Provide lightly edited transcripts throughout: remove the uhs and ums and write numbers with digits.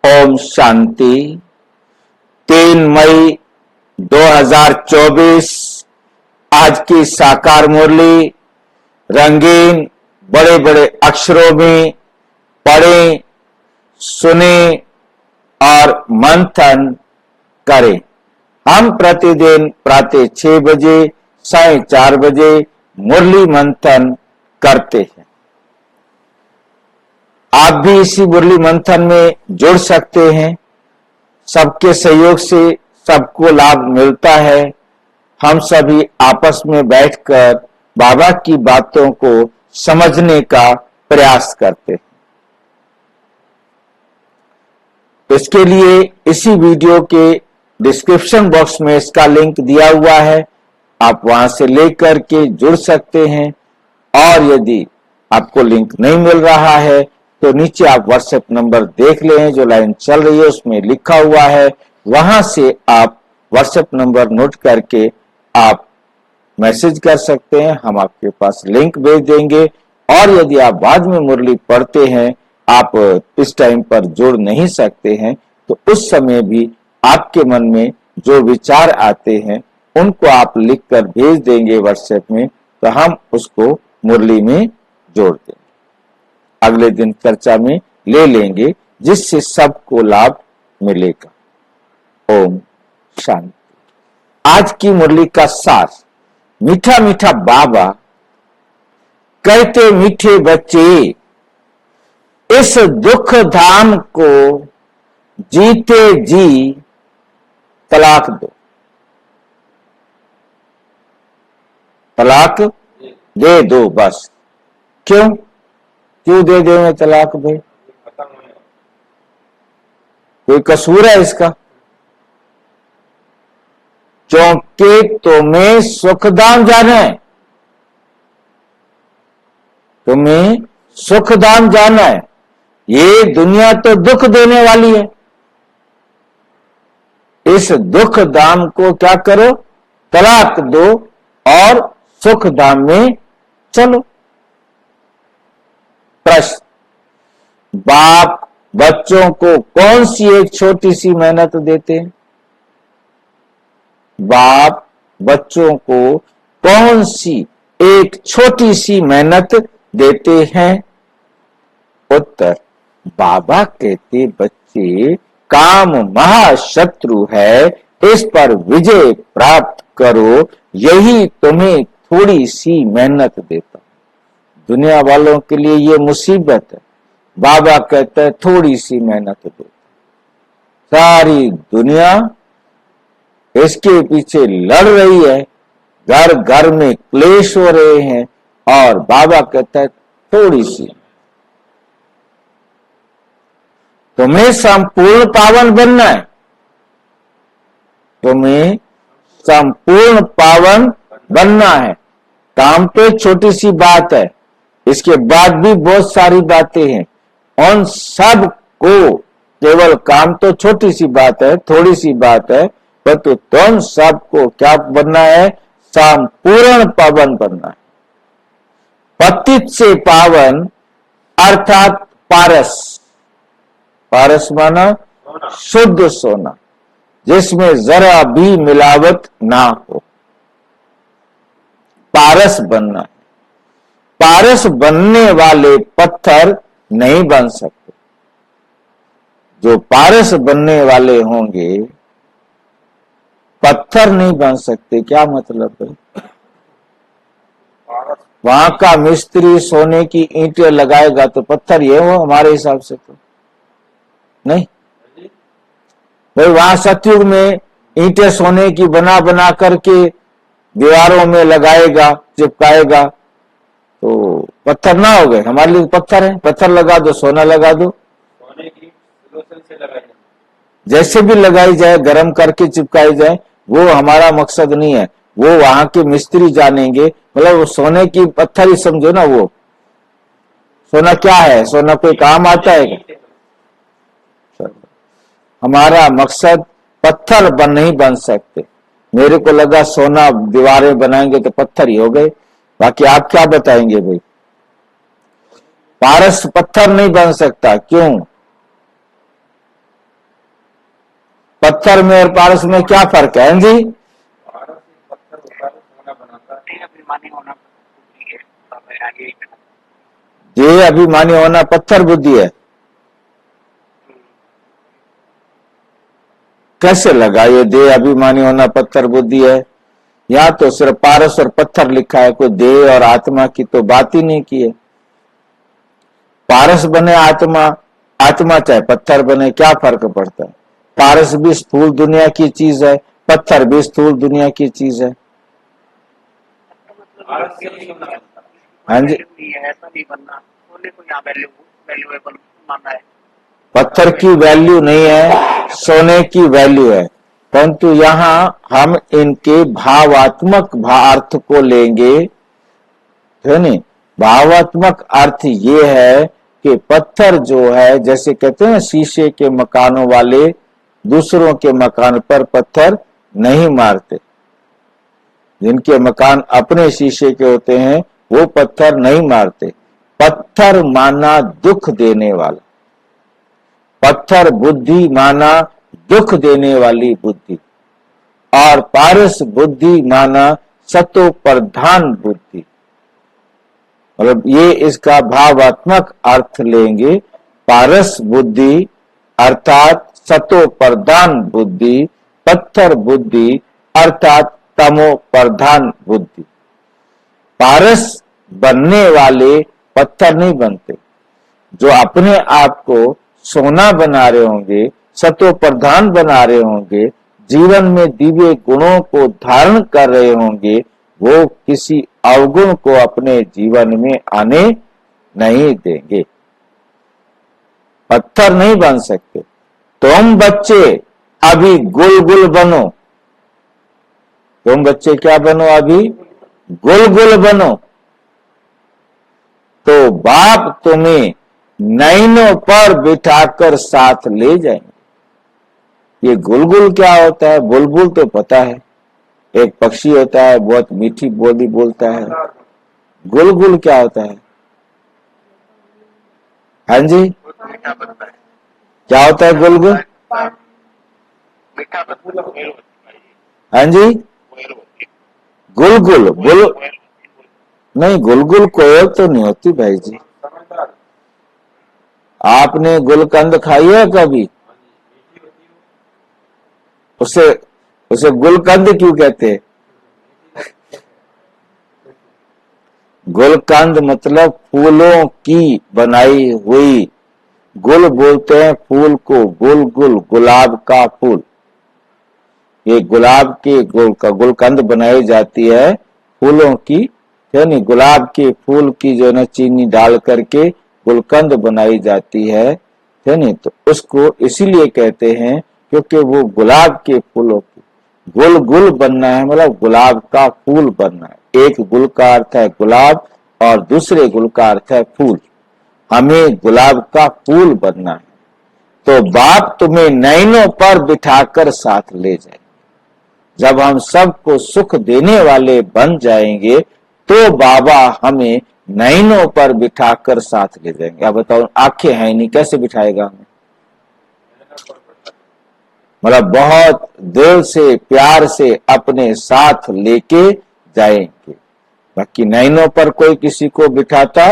ओम शांति। 3 मई 2024 आज की साकार मुरली रंगीन बड़े बड़े अक्षरों में पढ़ें, सुने और मंथन करें। हम प्रतिदिन प्रातः 6 बजे, साढ़े 4 बजे मुरली मंथन करते हैं। आप भी इसी मुरली मंथन में जुड़ सकते हैं। सबके सहयोग से सबको लाभ मिलता है। हम सभी आपस में बैठकर बाबा की बातों को समझने का प्रयास करते हैं। इसके लिए इसी वीडियो के डिस्क्रिप्शन बॉक्स में इसका लिंक दिया हुआ है, आप वहां से लेकर के जुड़ सकते हैं। और यदि आपको लिंक नहीं मिल रहा है तो नीचे आप व्हाट्सएप नंबर देख लें, जो लाइन चल रही है उसमें लिखा हुआ है, वहां से आप व्हाट्सएप नंबर नोट करके आप मैसेज कर सकते हैं, हम आपके पास लिंक भेज देंगे। और यदि आप बाद में मुरली पढ़ते हैं, आप इस टाइम पर जुड़ नहीं सकते हैं, तो उस समय भी आपके मन में जो विचार आते हैं उनको आप लिख कर भेज देंगे व्हाट्सएप में, तो हम उसको मुरली में जोड़ देंगे, अगले दिन चर्चा में ले लेंगे, जिससे सबको लाभ मिलेगा। ओम शांति। आज की मुरली का सार, मीठा मीठा बाबा कहते मीठे बच्चे, इस दुख धाम को जीते जी तलाक दो। तलाक दे दो बस। क्यों दे देंगे तलाक भाई? कोई कसूर है इसका? क्योंकि तुम्हें सुखधाम जाना है, तुम्हें सुखधाम जाना है। ये दुनिया तो दुख देने वाली है। इस दुख धाम को क्या करो? तलाक दो और सुख धाम में चलो। प्रश्न, बाप बच्चों को कौन सी एक छोटी सी मेहनत देते हैं? बाप बच्चों को कौन सी एक छोटी सी मेहनत देते हैं? उत्तर, बाबा कहते बच्चे काम महाशत्रु है, इस पर विजय प्राप्त करो, यही तुम्हें थोड़ी सी मेहनत देता। दुनिया वालों के लिए ये मुसीबत है। बाबा कहता है थोड़ी सी मेहनत दो। सारी दुनिया इसके पीछे लड़ रही है, घर घर में क्लेश हो रहे हैं, और बाबा कहता है थोड़ी सी। तुम्हें संपूर्ण पावन बनना है, तुम्हें संपूर्ण पावन बनना है। काम तो एक छोटी सी बात है, इसके बाद भी बहुत सारी बातें हैं। उन सब को, केवल काम तो छोटी सी बात है, थोड़ी सी बात है, परंतु तुम सबको क्या बनना है? संपूर्ण पावन बनना है। पतित से पावन अर्थात पारस। पारस माना शुद्ध सोना, जिसमें जरा भी मिलावट ना हो, पारस बनना है। पारस बनने वाले पत्थर नहीं बन सकते। जो पारस बनने वाले होंगे पत्थर नहीं बन सकते। क्या मतलब है? वहां का मिस्त्री सोने की ईंटें लगाएगा तो पत्थर ये हो हमारे हिसाब से तो नहीं भाई। वहां सतयुग में ईंटें सोने की बना बना करके दीवारों में लगाएगा, चिपकाएगा, तो पत्थर ना हो गए। हमारे लिए पत्थर है, पत्थर लगा दो, सोना लगा दो, सोने की से लगाई जाए, जैसे भी लगाई जाए, गर्म करके चिपकाई जाए, वो हमारा मकसद नहीं है। वो वहां के मिस्त्री जानेंगे। मतलब सोने की पत्थर ही समझो ना। वो सोना क्या है? सोना कोई काम आता है क्या? हमारा मकसद पत्थर नहीं बन सकते। मेरे को लगा सोना दीवारें बनाएंगे तो पत्थर ही हो गए। बाकी आप क्या बताएंगे भाई? पारस पत्थर नहीं बन सकता। क्यों? पत्थर में और पारस में क्या फर्क है जी? देह अभिमानी होना पत्थर बुद्धि है। कैसे लगा ये देह अभिमानी होना पत्थर बुद्धि है? यहाँ तो सिर्फ पारस और पत्थर लिखा है, कोई देह और आत्मा की तो बात ही नहीं की है। पारस बने आत्मा, आत्मा चाहे पत्थर बने, क्या फर्क पड़ता है? पारस भी स्थूल दुनिया की चीज है, पत्थर भी स्थूल दुनिया की चीज है। हाँ जी, पत्थर की वैल्यू नहीं है, सोने की वैल्यू है। परंतु यहाँ हम इनके भावात्मक अर्थ को लेंगे, है नहीं? भावात्मक अर्थ ये है कि पत्थर जो है, जैसे कहते हैं शीशे के मकानों वाले दूसरों के मकान पर पत्थर नहीं मारते, जिनके मकान अपने शीशे के होते हैं वो पत्थर नहीं मारते। पत्थर माना दुख देने वाला, पत्थर बुद्धि माना दुख देने वाली बुद्धि, और पारस बुद्धि माना सतो प्रधान बुद्धि। मतलब ये इसका भावात्मक अर्थ लेंगे। पारस बुद्धि अर्थात सतो प्रधान बुद्धि, पत्थर बुद्धि अर्थात तमो प्रधान बुद्धि। पारस बनने वाले पत्थर नहीं बनते। जो अपने आप को सोना बना रहे होंगे, सतो प्रधान बना रहे होंगे, जीवन में दिव्य गुणों को धारण कर रहे होंगे, वो किसी अवगुण को अपने जीवन में आने नहीं देंगे। पत्थर नहीं बन सकते। तुम बच्चे अभी गुलगुल बनो, तुम बच्चे क्या बनो? अभी गुलगुल बनो, तो बाप तुम्हें नैनों पर बिठाकर साथ ले जाएंगे। ये गुलगुल क्या होता है? बुलबुल तो पता है, एक पक्षी होता है, बहुत मीठी बोली बोलता है। गुलगुल क्या होता है? हाँ जी, क्या होता है गुलगुल? हाँ जी, गुलगुल नहीं, गुलगुल कोयल तो नहीं होती भाई जी। आपने गुलकंद खाई है कभी? उसे गुलकंद क्यों कहते हैं? गुलकंद मतलब फूलों की बनाई हुई, गुल बोलते हैं फूल को, गुल गुल गुलाब का फूल। ये गुलाब के गुलकंद बनाई जाती है फूलों की, यानी गुलाब के फूल की जो है चीनी डाल करके गुलकंद बनाई जाती है नहीं? तो उसको इसीलिए कहते हैं क्योंकि वो गुलाब के फूलों की गुल गुल बनना है, मतलब गुलाब का फूल बनना है। एक गुल का अर्थ है गुलाब और दूसरे गुल का अर्थ है फूल। हमें गुलाब का फूल बनना है, तो बाप तुम्हें नैनों पर बिठाकर साथ ले जाए। जब हम सबको सुख देने वाले बन जाएंगे तो बाबा हमें नैनों पर बिठाकर साथ ले जाएंगे। अब बताओ, आंखें हैं नहीं, कैसे बिठाएगा हमें? मतलब बहुत दिल से प्यार से अपने साथ लेके जाएंगे। बाकी नैनों पर कोई किसी को बिठाता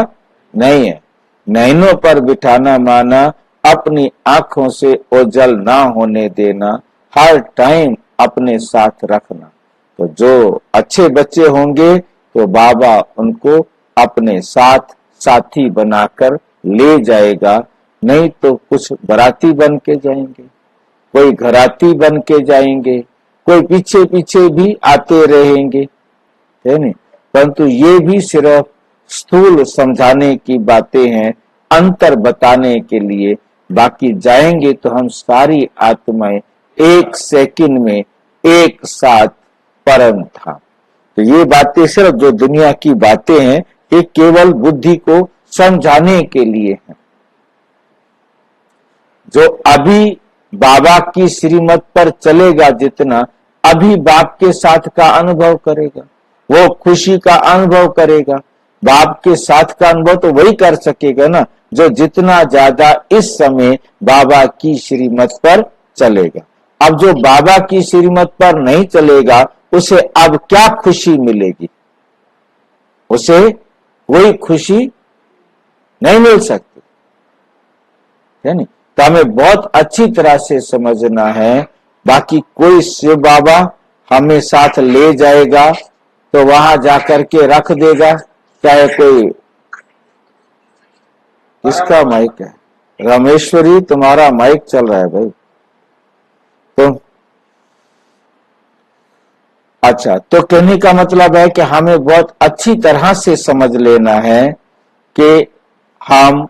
नहीं है। नैनों पर बिठाना माना अपनी आंखों से ओझल ना होने देना, हर टाइम अपने साथ रखना। तो जो अच्छे बच्चे होंगे तो बाबा उनको अपने साथ साथी बनाकर ले जाएगा, नहीं तो कुछ बराती बन के जाएंगे, कोई घराती बन के जाएंगे, कोई पीछे पीछे भी आते रहेंगे, है नहीं? परंतु ये भी सिर्फ स्थूल समझाने की बातें हैं, अंतर बताने के लिए। बाकी जाएंगे तो हम सारी आत्माएं एक सेकंड में एक साथ परम धाम। तो ये बातें सिर्फ जो दुनिया की बातें हैं, ये केवल बुद्धि को समझाने के लिए हैं। जो अभी बाबा की श्रीमत पर चलेगा, जितना अभी बाप के साथ का अनुभव करेगा, वो खुशी का अनुभव करेगा। बाप के साथ का अनुभव तो वही कर सकेगा ना जो जितना ज्यादा इस समय बाबा की श्रीमत पर चलेगा। अब जो बाबा की श्रीमत पर नहीं चलेगा उसे अब क्या खुशी मिलेगी? उसे कोई खुशी नहीं मिल सकती है नहीं। तो हमें बहुत अच्छी तरह से समझना है। बाकी कोई शिव बाबा हमें साथ ले जाएगा तो वहां जाकर के रख देगा, चाहे कोई। किसका माइक है? रमेश्वरी, तुम्हारा माइक चल रहा है भाई। तो अच्छा, तो कहने का मतलब है कि हमें बहुत अच्छी तरह से समझ लेना है कि हम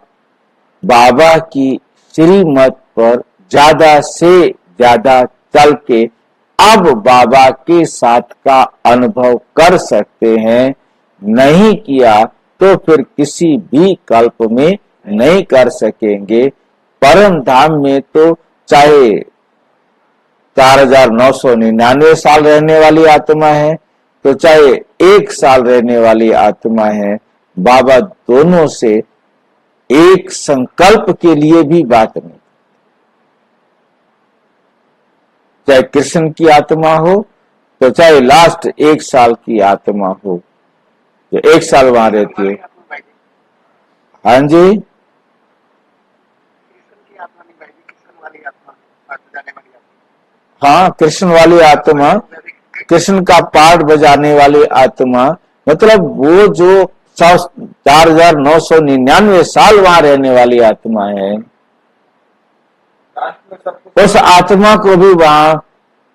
बाबा की श्रीमत पर ज्यादा से ज्यादा चल के अब बाबा के साथ का अनुभव कर सकते हैं। नहीं किया तो फिर किसी भी कल्प में नहीं कर सकेंगे। परम धाम में तो चाहे 4999 साल रहने वाली आत्मा है, तो चाहे 1 साल रहने वाली आत्मा है, बाबा दोनों से एक संकल्प के लिए भी बात नहीं। चाहे कृष्ण की आत्मा हो, तो चाहे लास्ट 1 साल की आत्मा हो, जो 1 साल वहां रहती है। हाँ जी, हाँ, कृष्ण वाली आत्मा, कृष्ण का पाठ बजाने वाली आत्मा, मतलब वो जो 4999 साल वहां रहने वाली आत्मा है, उस आत्मा को भी वहां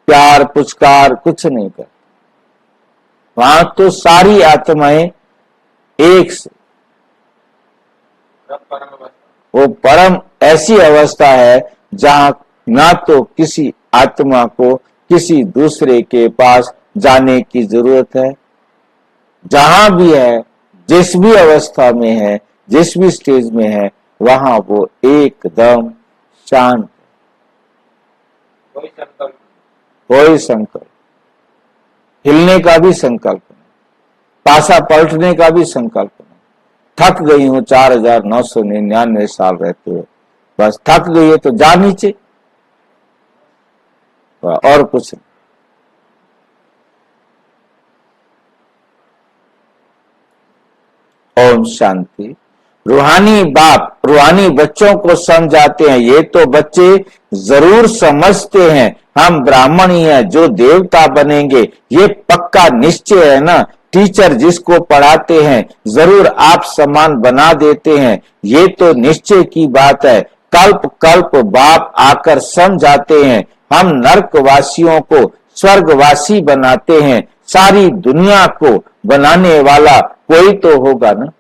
प्यार पुचकार कुछ नहीं कर। वहां तो सारी आत्माएं एक से, वो परम ऐसी अवस्था है जहां ना तो किसी आत्मा को किसी दूसरे के पास जाने की जरूरत है। जहां भी है, जिस भी अवस्था में है, जिस भी स्टेज में है, वहां वो एकदम शांत। कोई संकल्प, हिलने का भी संकल्प नहीं, पासा पलटने का भी संकल्प नहीं। थक गई हूं 4999 साल रहते हुए, बस थक गई है तो जा नीचे, और कुछ नहीं। ओम शांति। रूहानी बाप रूहानी बच्चों को समझाते हैं। ये तो बच्चे जरूर समझते हैं हम ब्राह्मण ही हैं, जो देवता बनेंगे ये पक्का निश्चय है ना। टीचर जिसको पढ़ाते हैं जरूर आप समान बना देते हैं, ये तो निश्चय की बात है। कल्प कल्प बाप आकर समझाते हैं, हम नरकवासियों को स्वर्गवासी बनाते हैं। सारी दुनिया को बनाने वाला कोई तो होगा ना।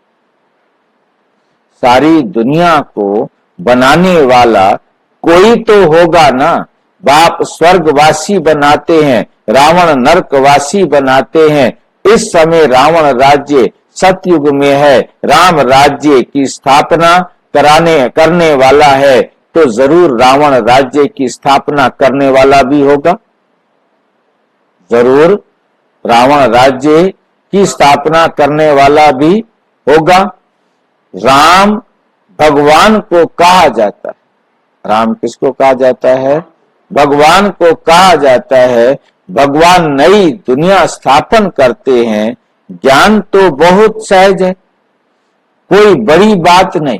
सारी दुनिया को बनाने वाला कोई तो होगा ना। बाप स्वर्गवासी बनाते हैं, रावण नरकवासी बनाते हैं। इस समय रावण राज्य सतयुग में है, राम राज्य की स्थापना करने वाला है, तो जरूर रावण राज्य की स्थापना करने वाला भी होगा। जरूर रावण राज्य की स्थापना करने वाला भी होगा। राम भगवान को कहा जाता है। राम किसको कहा जाता है? भगवान को कहा जाता है। भगवान नई दुनिया स्थापन करते हैं। ज्ञान तो बहुत सहज है, कोई बड़ी बात नहीं,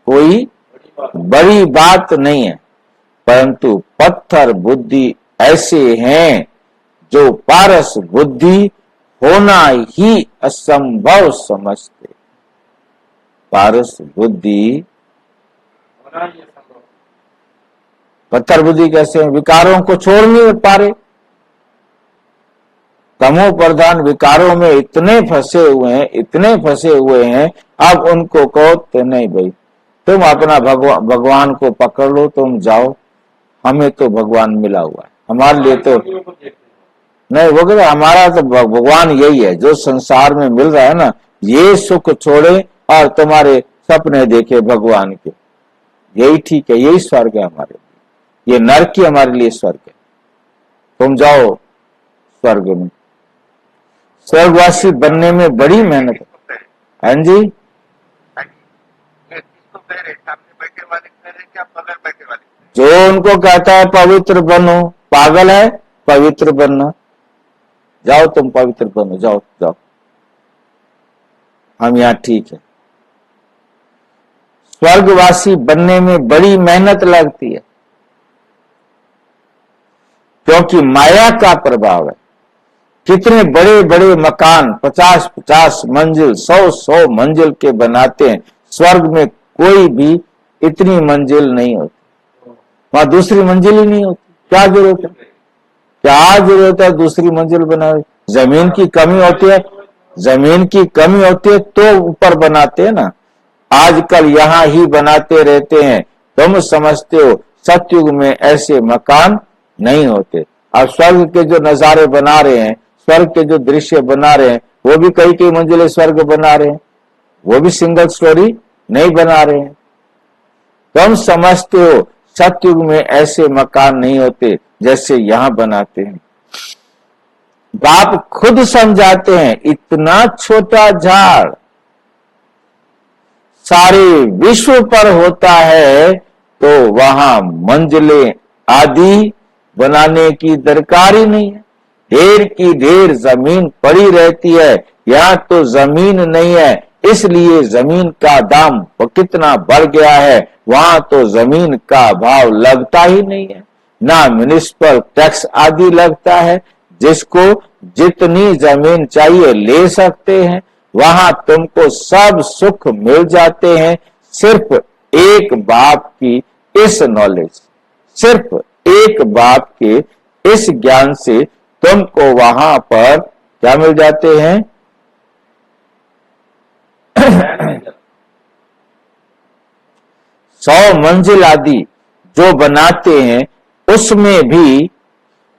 कोई बड़ी बात नहीं है। परंतु पत्थर बुद्धि ऐसे हैं जो पारस बुद्धि होना ही असंभव समझते। पारस बुद्धि, पत्थर बुद्धि कैसे हैं? विकारों को छोड़ नहीं पा रहे। तमो प्रधान विकारों में इतने फंसे हुए हैं, इतने फंसे हुए हैं। अब उनको कहो तो नहीं भाई, तुम अपना भगवान को पकड़ लो, तुम जाओ, हमें तो भगवान मिला हुआ है, हमारे लिए तो नहीं। वो कहते हमारा तो भगवान यही है जो संसार में मिल रहा है ना, ये सुख छोड़े और तुम्हारे सपने देखे भगवान के, यही ठीक है, यही स्वर्ग है हमारे लिए। ये नरक ही हमारे लिए स्वर्ग है। तुम जाओ स्वर्ग में। स्वर्गवासी बनने में बड़ी मेहनत है। हाँ जी, जो उनको कहता है पवित्र बनो। पागल है पवित्र बनना? जाओ तुम पवित्र बनो, जाओ जाओ, हम यहां ठीक है। स्वर्गवासी बनने में बड़ी मेहनत लगती है, क्योंकि माया का प्रभाव है। कितने बड़े बड़े मकान 50-50 मंजिल, 100-100 मंजिल के बनाते हैं। स्वर्ग में कोई भी इतनी मंजिल नहीं होती, वहां दूसरी मंजिल ही नहीं होती। क्या जरूरत है, क्या जरूरत है दूसरी मंजिल बनाए? जमीन की कमी होती है, जमीन की कमी होती है तो ऊपर बनाते हैं ना। आजकल यहां ही बनाते रहते हैं। तुम समझते हो सतयुग में ऐसे मकान नहीं होते। अब स्वर्ग के जो नजारे बना रहे हैं, स्वर्ग के जो दृश्य बना रहे हैं, वो भी कई कई मंजिले स्वर्ग बना रहे हैं, वो भी सिंगल स्टोरी नहीं बना रहे हैं। तुम समझते हो सतयुग में ऐसे मकान नहीं होते जैसे यहां बनाते हैं। बाप खुद समझाते हैं, इतना छोटा झाड़ सारे विश्व पर होता है तो वहां मंजिलें आदि बनाने की दरकार ही नहीं है। ढेर की ढेर जमीन पड़ी रहती है, यहाँ तो जमीन नहीं है, इसलिए जमीन का दाम कितना बढ़ गया है। वहां तो जमीन का भाव लगता ही नहीं है, ना म्युनिसिपल टैक्स आदि लगता है। जिसको जितनी जमीन चाहिए ले सकते हैं, वहां तुमको सब सुख मिल जाते हैं। सिर्फ एक बाप की इस नॉलेज, सिर्फ एक बाप के इस ज्ञान से तुमको वहां पर क्या मिल जाते हैं? 100 मंजिल आदि जो बनाते हैं उसमें भी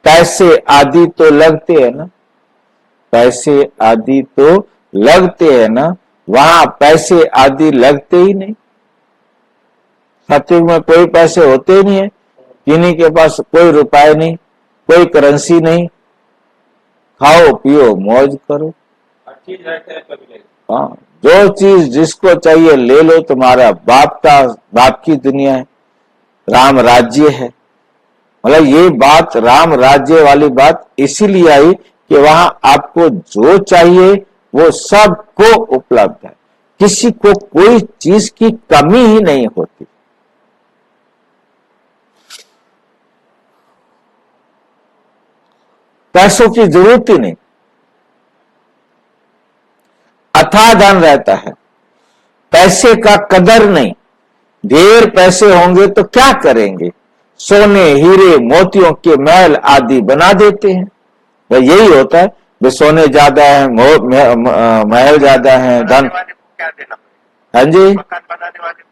पैसे आदि तो लगते हैं ना, पैसे आदि तो लगते हैं ना। वहां पैसे आदि लगते ही नहीं। सतयुग में कोई पैसे होते ही नहीं है, किन्हीं के पास कोई रुपए नहीं, कोई करेंसी नहीं। खाओ पियो मौज करो, हाँ, जो चीज जिसको चाहिए ले लो। तुम्हारा बाप की दुनिया है, राम राज्य है। मतलब ये बात राम राज्य वाली बात इसीलिए आई कि वहां आपको जो चाहिए वो सबको उपलब्ध है, किसी को कोई चीज की कमी ही नहीं होती। पैसों की जरूरत ही नहीं, अथाह धन रहता है, पैसे का कदर नहीं। ढेर पैसे होंगे तो क्या करेंगे? सोने हीरे मोतियों के महल आदि बना देते हैं। वह यही होता है, वे सोने ज्यादा है, महल ज्यादा है, धन। हाँ जी, मकान बनाने वाले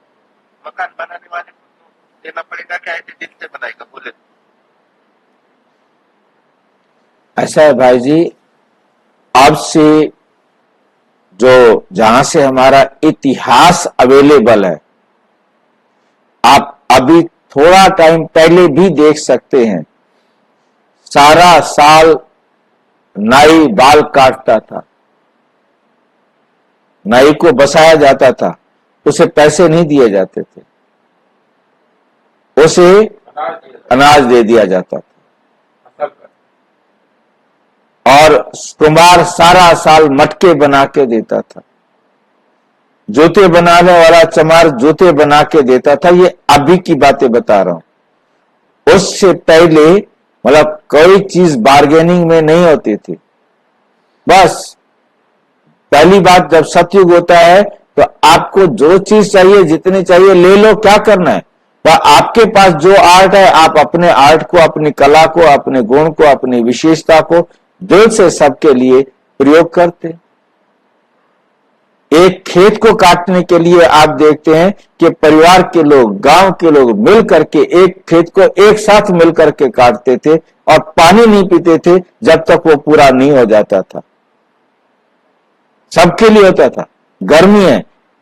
को देना पड़ेगा क्या? ऐसे दिल से बनाएगा? बोले ऐसा है भाई जी, आपसे जो जहां से हमारा इतिहास अवेलेबल है, आप अभी थोड़ा टाइम पहले भी देख सकते हैं। सारा साल नाई बाल काटता था, नाई को बसाया जाता था, उसे पैसे नहीं दिए जाते थे, उसे अनाज दे दिया जाता था। और कुम्हार सारा साल मटके बना के देता था, जूते बनाने वाला चमार जूते बना के देता था। ये अभी की बातें बता रहा हूं, उससे पहले मतलब कोई चीज बार्गेनिंग में नहीं होती थी। बस पहली बात, जब सतयुग होता है तो आपको जो चीज चाहिए जितनी चाहिए ले लो, क्या करना है? आपके पास जो आर्ट है, आप अपने आर्ट को, अपनी कला को, अपने गुण को, अपनी विशेषता को दिल से सबके लिए प्रयोग करते। एक खेत को काटने के लिए आप देखते हैं कि परिवार के लोग, गांव के लोग मिल करके एक खेत को एक साथ मिल करके काटते थे और पानी नहीं पीते थे जब तक वो पूरा नहीं हो जाता था। सबके लिए होता था। गर्मी है,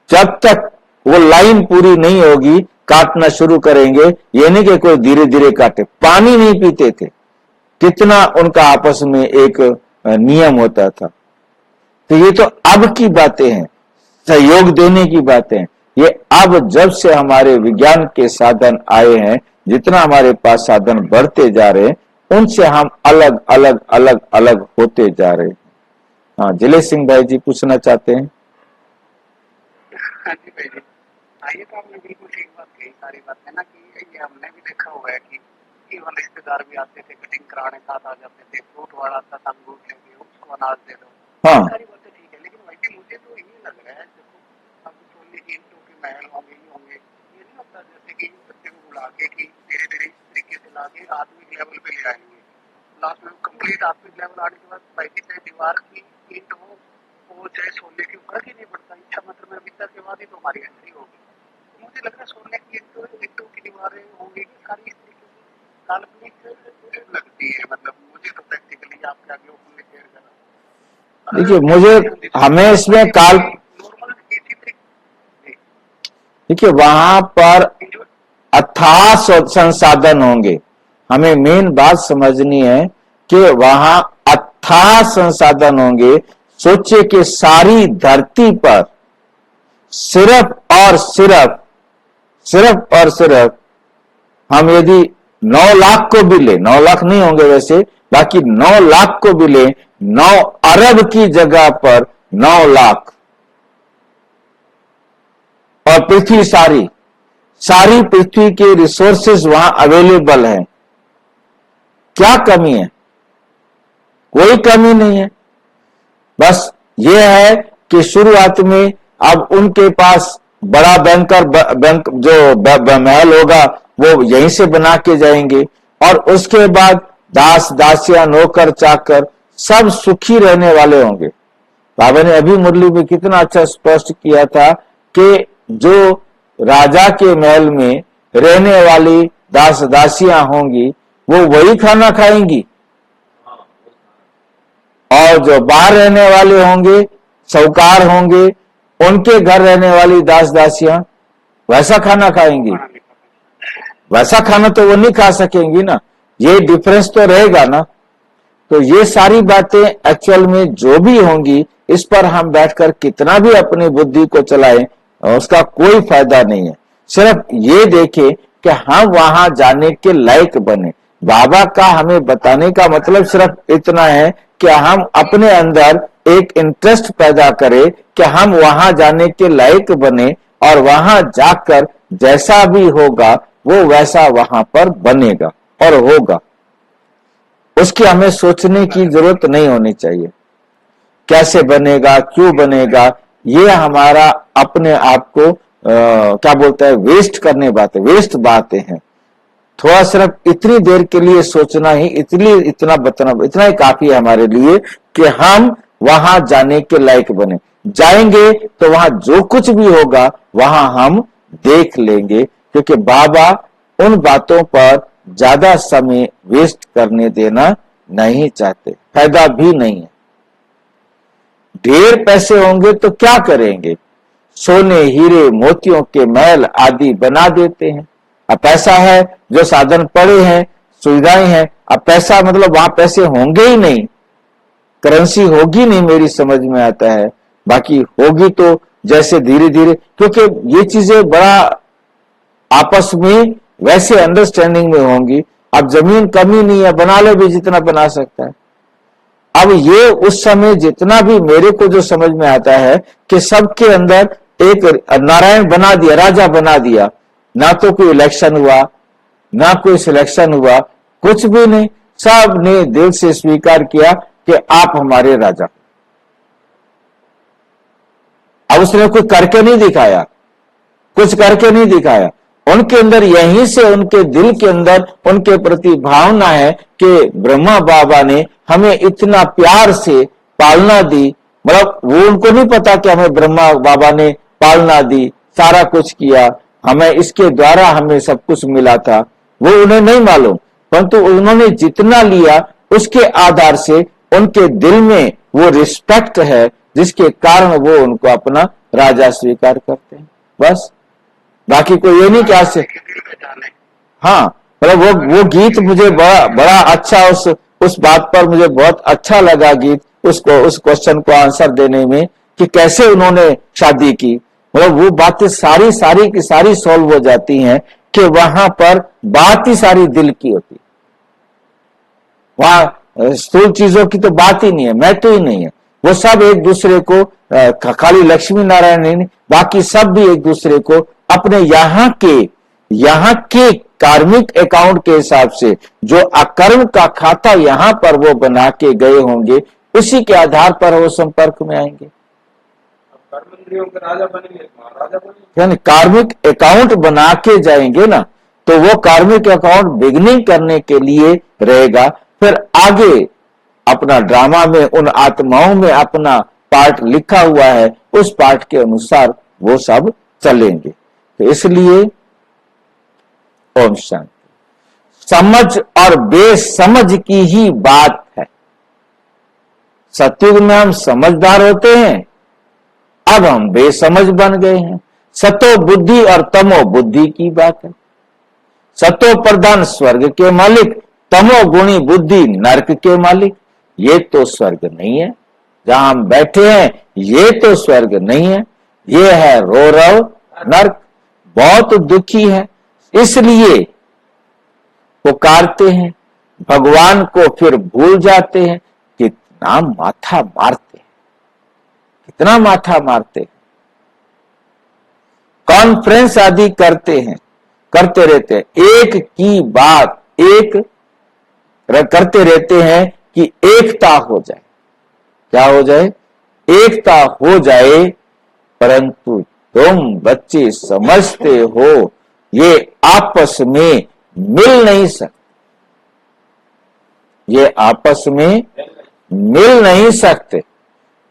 जब तक वो लाइन पूरी नहीं होगी काटना शुरू करेंगे, ये नहीं कि कोई धीरे धीरे काटे। पानी नहीं पीते थे, कितना उनका आपस में एक नियम होता था। तो ये तो अब की बातें हैं, सहयोग देने की बातें हैं। ये अब जब से हमारे विज्ञान के साधन आए हैं जितना हमारे पास साधन बढ़ते जा रहे हैं, उनसे हम अलग अलग अलग अलग होते जा रहे हैं। हाँ, जिलेश सिंह भाई जी पूछना चाहते हैं। हाँ जी भाई जी, ये तो आपने बिल्कुल ठीक बात कही, सारी बातें ना कि ये हमने भी देखा हुआ है कि केवल रिश्तेदार भी आते थे, कटिंग कराने साथ आ जाते थे, फ्रूट वाला आता था, अंगूर लेंगे, उसको अनाज दे दो, हाँ सारी बातें ठीक है। लेकिन भाई जी मुझे तो ये लग रहा है, देखो अब सोने की ईंटों के महल होंगे ही होंगे, ये नहीं होता जैसे कि बच्चे को बुला के कि धीरे धीरे इस तरीके से ला के आत्मिक लेवल पे ले आएंगे, लास्ट में कंप्लीट आत्मिक लेवल आने के बाद भाई जी चाहे दीवार की ईंट हो, वो चाहे सोने की, फर्क ही नहीं पड़ता, इच्छा मात्र में विद्या के बाद ही तो हमारी एंट्री होगी। तो मुझे लग रहा है सोने की ईंटों की दीवारें होंगी, सारी इस तरीके की काल्पनिक लगती है, मतलब मुझे तो प्रैक्टिकली आपके आगे ओपनली शेयर करा। देखिए, मुझे हमें इसमें काल नॉर्मल इसी तरीके, देखिए वहां पर अथाह संसाधन होंगे। हमें मेन बात समझनी है कि वहां अथाह संसाधन होंगे। सोचिए कि सारी धरती पर सिर्फ और सिर्फ हम यदि 9 लाख को भी ले, 9 लाख नहीं होंगे वैसे, बाकी 9 लाख को भी ले, 9 अरब की जगह पर 9 लाख, और पृथ्वी सारी पृथ्वी के रिसोर्सेज वहां अवेलेबल हैं। क्या कमी है? कोई कमी नहीं है। बस ये है कि शुरुआत में अब उनके पास बड़ा बैंक जो महल होगा वो यहीं से बना के जाएंगे, और उसके बाद दास दासियां नौकर चाकर सब सुखी रहने वाले होंगे। बाबा ने अभी मुरली में कितना अच्छा स्पष्ट किया था कि जो राजा के महल में रहने वाली दास दासियां होंगी वो वही खाना खाएंगी, और जो बाहर रहने वाले होंगे, साहूकार होंगे, उनके घर रहने वाली दास दासियां वैसा खाना खाएंगी। वैसा खाना तो वो नहीं खा सकेंगी ना, ये डिफरेंस तो रहेगा ना। तो ये सारी बातें एक्चुअल में जो भी होंगी, इस पर हम बैठकर कितना भी अपनी बुद्धि को चलाएं, उसका कोई फायदा नहीं है। सिर्फ ये देखें कि हम वहां जाने के लायक बने। बाबा का हमें बताने का मतलब सिर्फ इतना है कि हम अपने अंदर एक इंटरेस्ट पैदा करें कि हम वहां जाने के लायक बने, और वहां जाकर जैसा भी होगा वो वैसा वहां पर बनेगा और होगा। उसकी हमें सोचने की जरूरत नहीं होनी चाहिए, कैसे बनेगा, क्यों बनेगा। ये हमारा अपने आप को क्या बोलता है, वेस्ट बातें हैं। थोड़ा सिर्फ इतनी देर के लिए सोचना ही, इतना ही काफी है हमारे लिए कि हम वहां जाने के लायक बने। जाएंगे तो वहां जो कुछ भी होगा वहां हम देख लेंगे, क्योंकि बाबा उन बातों पर ज्यादा समय वेस्ट करने देना नहीं चाहते, फायदा भी नहीं है। ढेर पैसे होंगे तो क्या करेंगे? सोने हीरे मोतियों के महल आदि बना देते हैं। अब पैसा है, जो साधन पड़े हैं, सुविधाएं हैं, अब पैसा मतलब वहां पैसे होंगे ही नहीं, करेंसी होगी नहीं, मेरी समझ में आता है। बाकी होगी तो जैसे धीरे धीरे, क्योंकि ये चीजें बड़ा आपस में वैसे अंडरस्टैंडिंग में होंगी। अब जमीन कमी नहीं है, बना ले भी जितना बना सकता है। अब ये उस समय जितना भी मेरे को जो समझ में आता है कि सबके अंदर एक नारायण बना दिया, राजा बना दिया। ना तो कोई इलेक्शन हुआ, ना कोई सिलेक्शन हुआ, कुछ भी नहीं। सब ने दिल से स्वीकार किया कि आप हमारे राजा। अब उसने कुछ करके नहीं दिखाया, उनके अंदर यहीं से, उनके दिल के अंदर उनके प्रति भावना है कि ब्रह्मा बाबा ने हमें इतना प्यार से पालना दी। मतलब वो उनको नहीं पता कि हमें ब्रह्मा बाबा ने पालना दी, सारा कुछ किया, हमें इसके द्वारा हमें सब कुछ मिला था, वो उन्हें नहीं मालूम। परंतु उन्होंने जितना लिया उसके आधार से उनके दिल में वो रिस्पेक्ट है, जिसके कारण वो उनको अपना राजा स्वीकार करते हैं। बस, बाकी कोई ये नहीं क्या से। हाँ, मतलब वो गीत मुझे बड़ा अच्छा, उस बात पर मुझे बहुत अच्छा लगा गीत, उस क्वेश्चन को आंसर देने में, कि कैसे उन्होंने शादी की। मतलब वो बातें सारी की सारी सॉल्व हो जाती हैं कि वहां पर बात ही सारी दिल की होती है। वहां स्थूल चीजों की तो बात ही नहीं है, मैं तो ही नहीं है। वो सब एक दूसरे को खाली लक्ष्मी नारायण नहीं, बाकी सब भी एक दूसरे को अपने यहाँ के कार्मिक अकाउंट के हिसाब से जो अकर्म का खाता यहां पर वो बना के गए होंगे, उसी के आधार पर वो संपर्क में आएंगे। राजा बनेंगे, महाराजा बनेंगे, यानी कार्मिक अकाउंट बना के जाएंगे ना, तो वो कार्मिक अकाउंट बिगनिंग करने के लिए रहेगा। फिर आगे अपना ड्रामा में उन आत्माओं में अपना पार्ट लिखा हुआ है, उस पार्ट के अनुसार वो सब चलेंगे। तो इसलिए ओम शांति। समझ और बेसमझ की ही बात है। सतयुग में हम समझदार होते हैं, अब हम बेसमझ बन गए हैं। सतो बुद्धि और तमो बुद्धि की बात है। सतो प्रधान स्वर्ग के मालिक, तमो गुणी बुद्धि नरक के मालिक। ये तो स्वर्ग नहीं है जहां हम बैठे हैं, ये तो स्वर्ग नहीं है, ये है रोरव नरक। बहुत दुखी है, इसलिए पुकारते हैं भगवान को, फिर भूल जाते हैं। कितना माथा मारते हैं, कितना माथा मारते हैं। कॉन्फ्रेंस आदि करते हैं, करते रहते हैं, एक की बात एक करते रहते हैं कि एकता हो जाए। क्या हो जाए? एकता हो जाए। परंतु तुम बच्चे समझते हो ये आपस में मिल नहीं सकते, ये आपस में मिल नहीं सकते।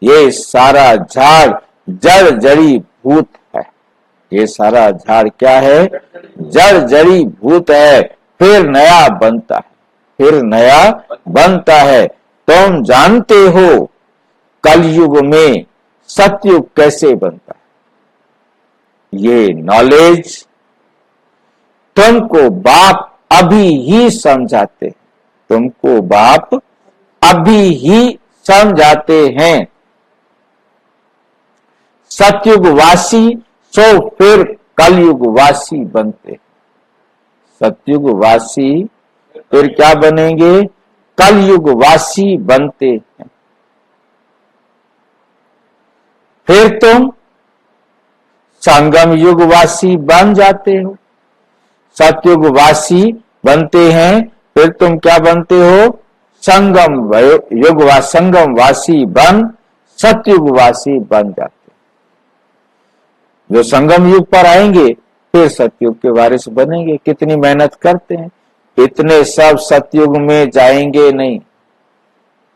ये सारा झाड़ जड़ जड़ी भूत है। ये सारा झाड़ क्या है? जड़ जड़ी भूत है। फिर नया बनता है, फिर नया बनता है। तुम जानते हो कलयुग में सतयुग कैसे बनता है। ये नॉलेज तुमको बाप अभी ही समझाते हैं, तुमको बाप अभी ही समझाते हैं। सतयुग वासी सो फिर कलयुग वासी बनते। सतयुग वासी फिर क्या बनेंगे? कलयुग वासी बनते हैं। फिर तुम संगम युग वासी बन जाते हो। सतयुग वासी बनते हैं, फिर तुम क्या बनते हो? संगम वासी बन सतयुग वासी बन जाते। जो संगम युग पर आएंगे फिर सतयुग के वारिस बनेंगे। कितनी मेहनत करते हैं, इतने सब सतयुग में जाएंगे नहीं,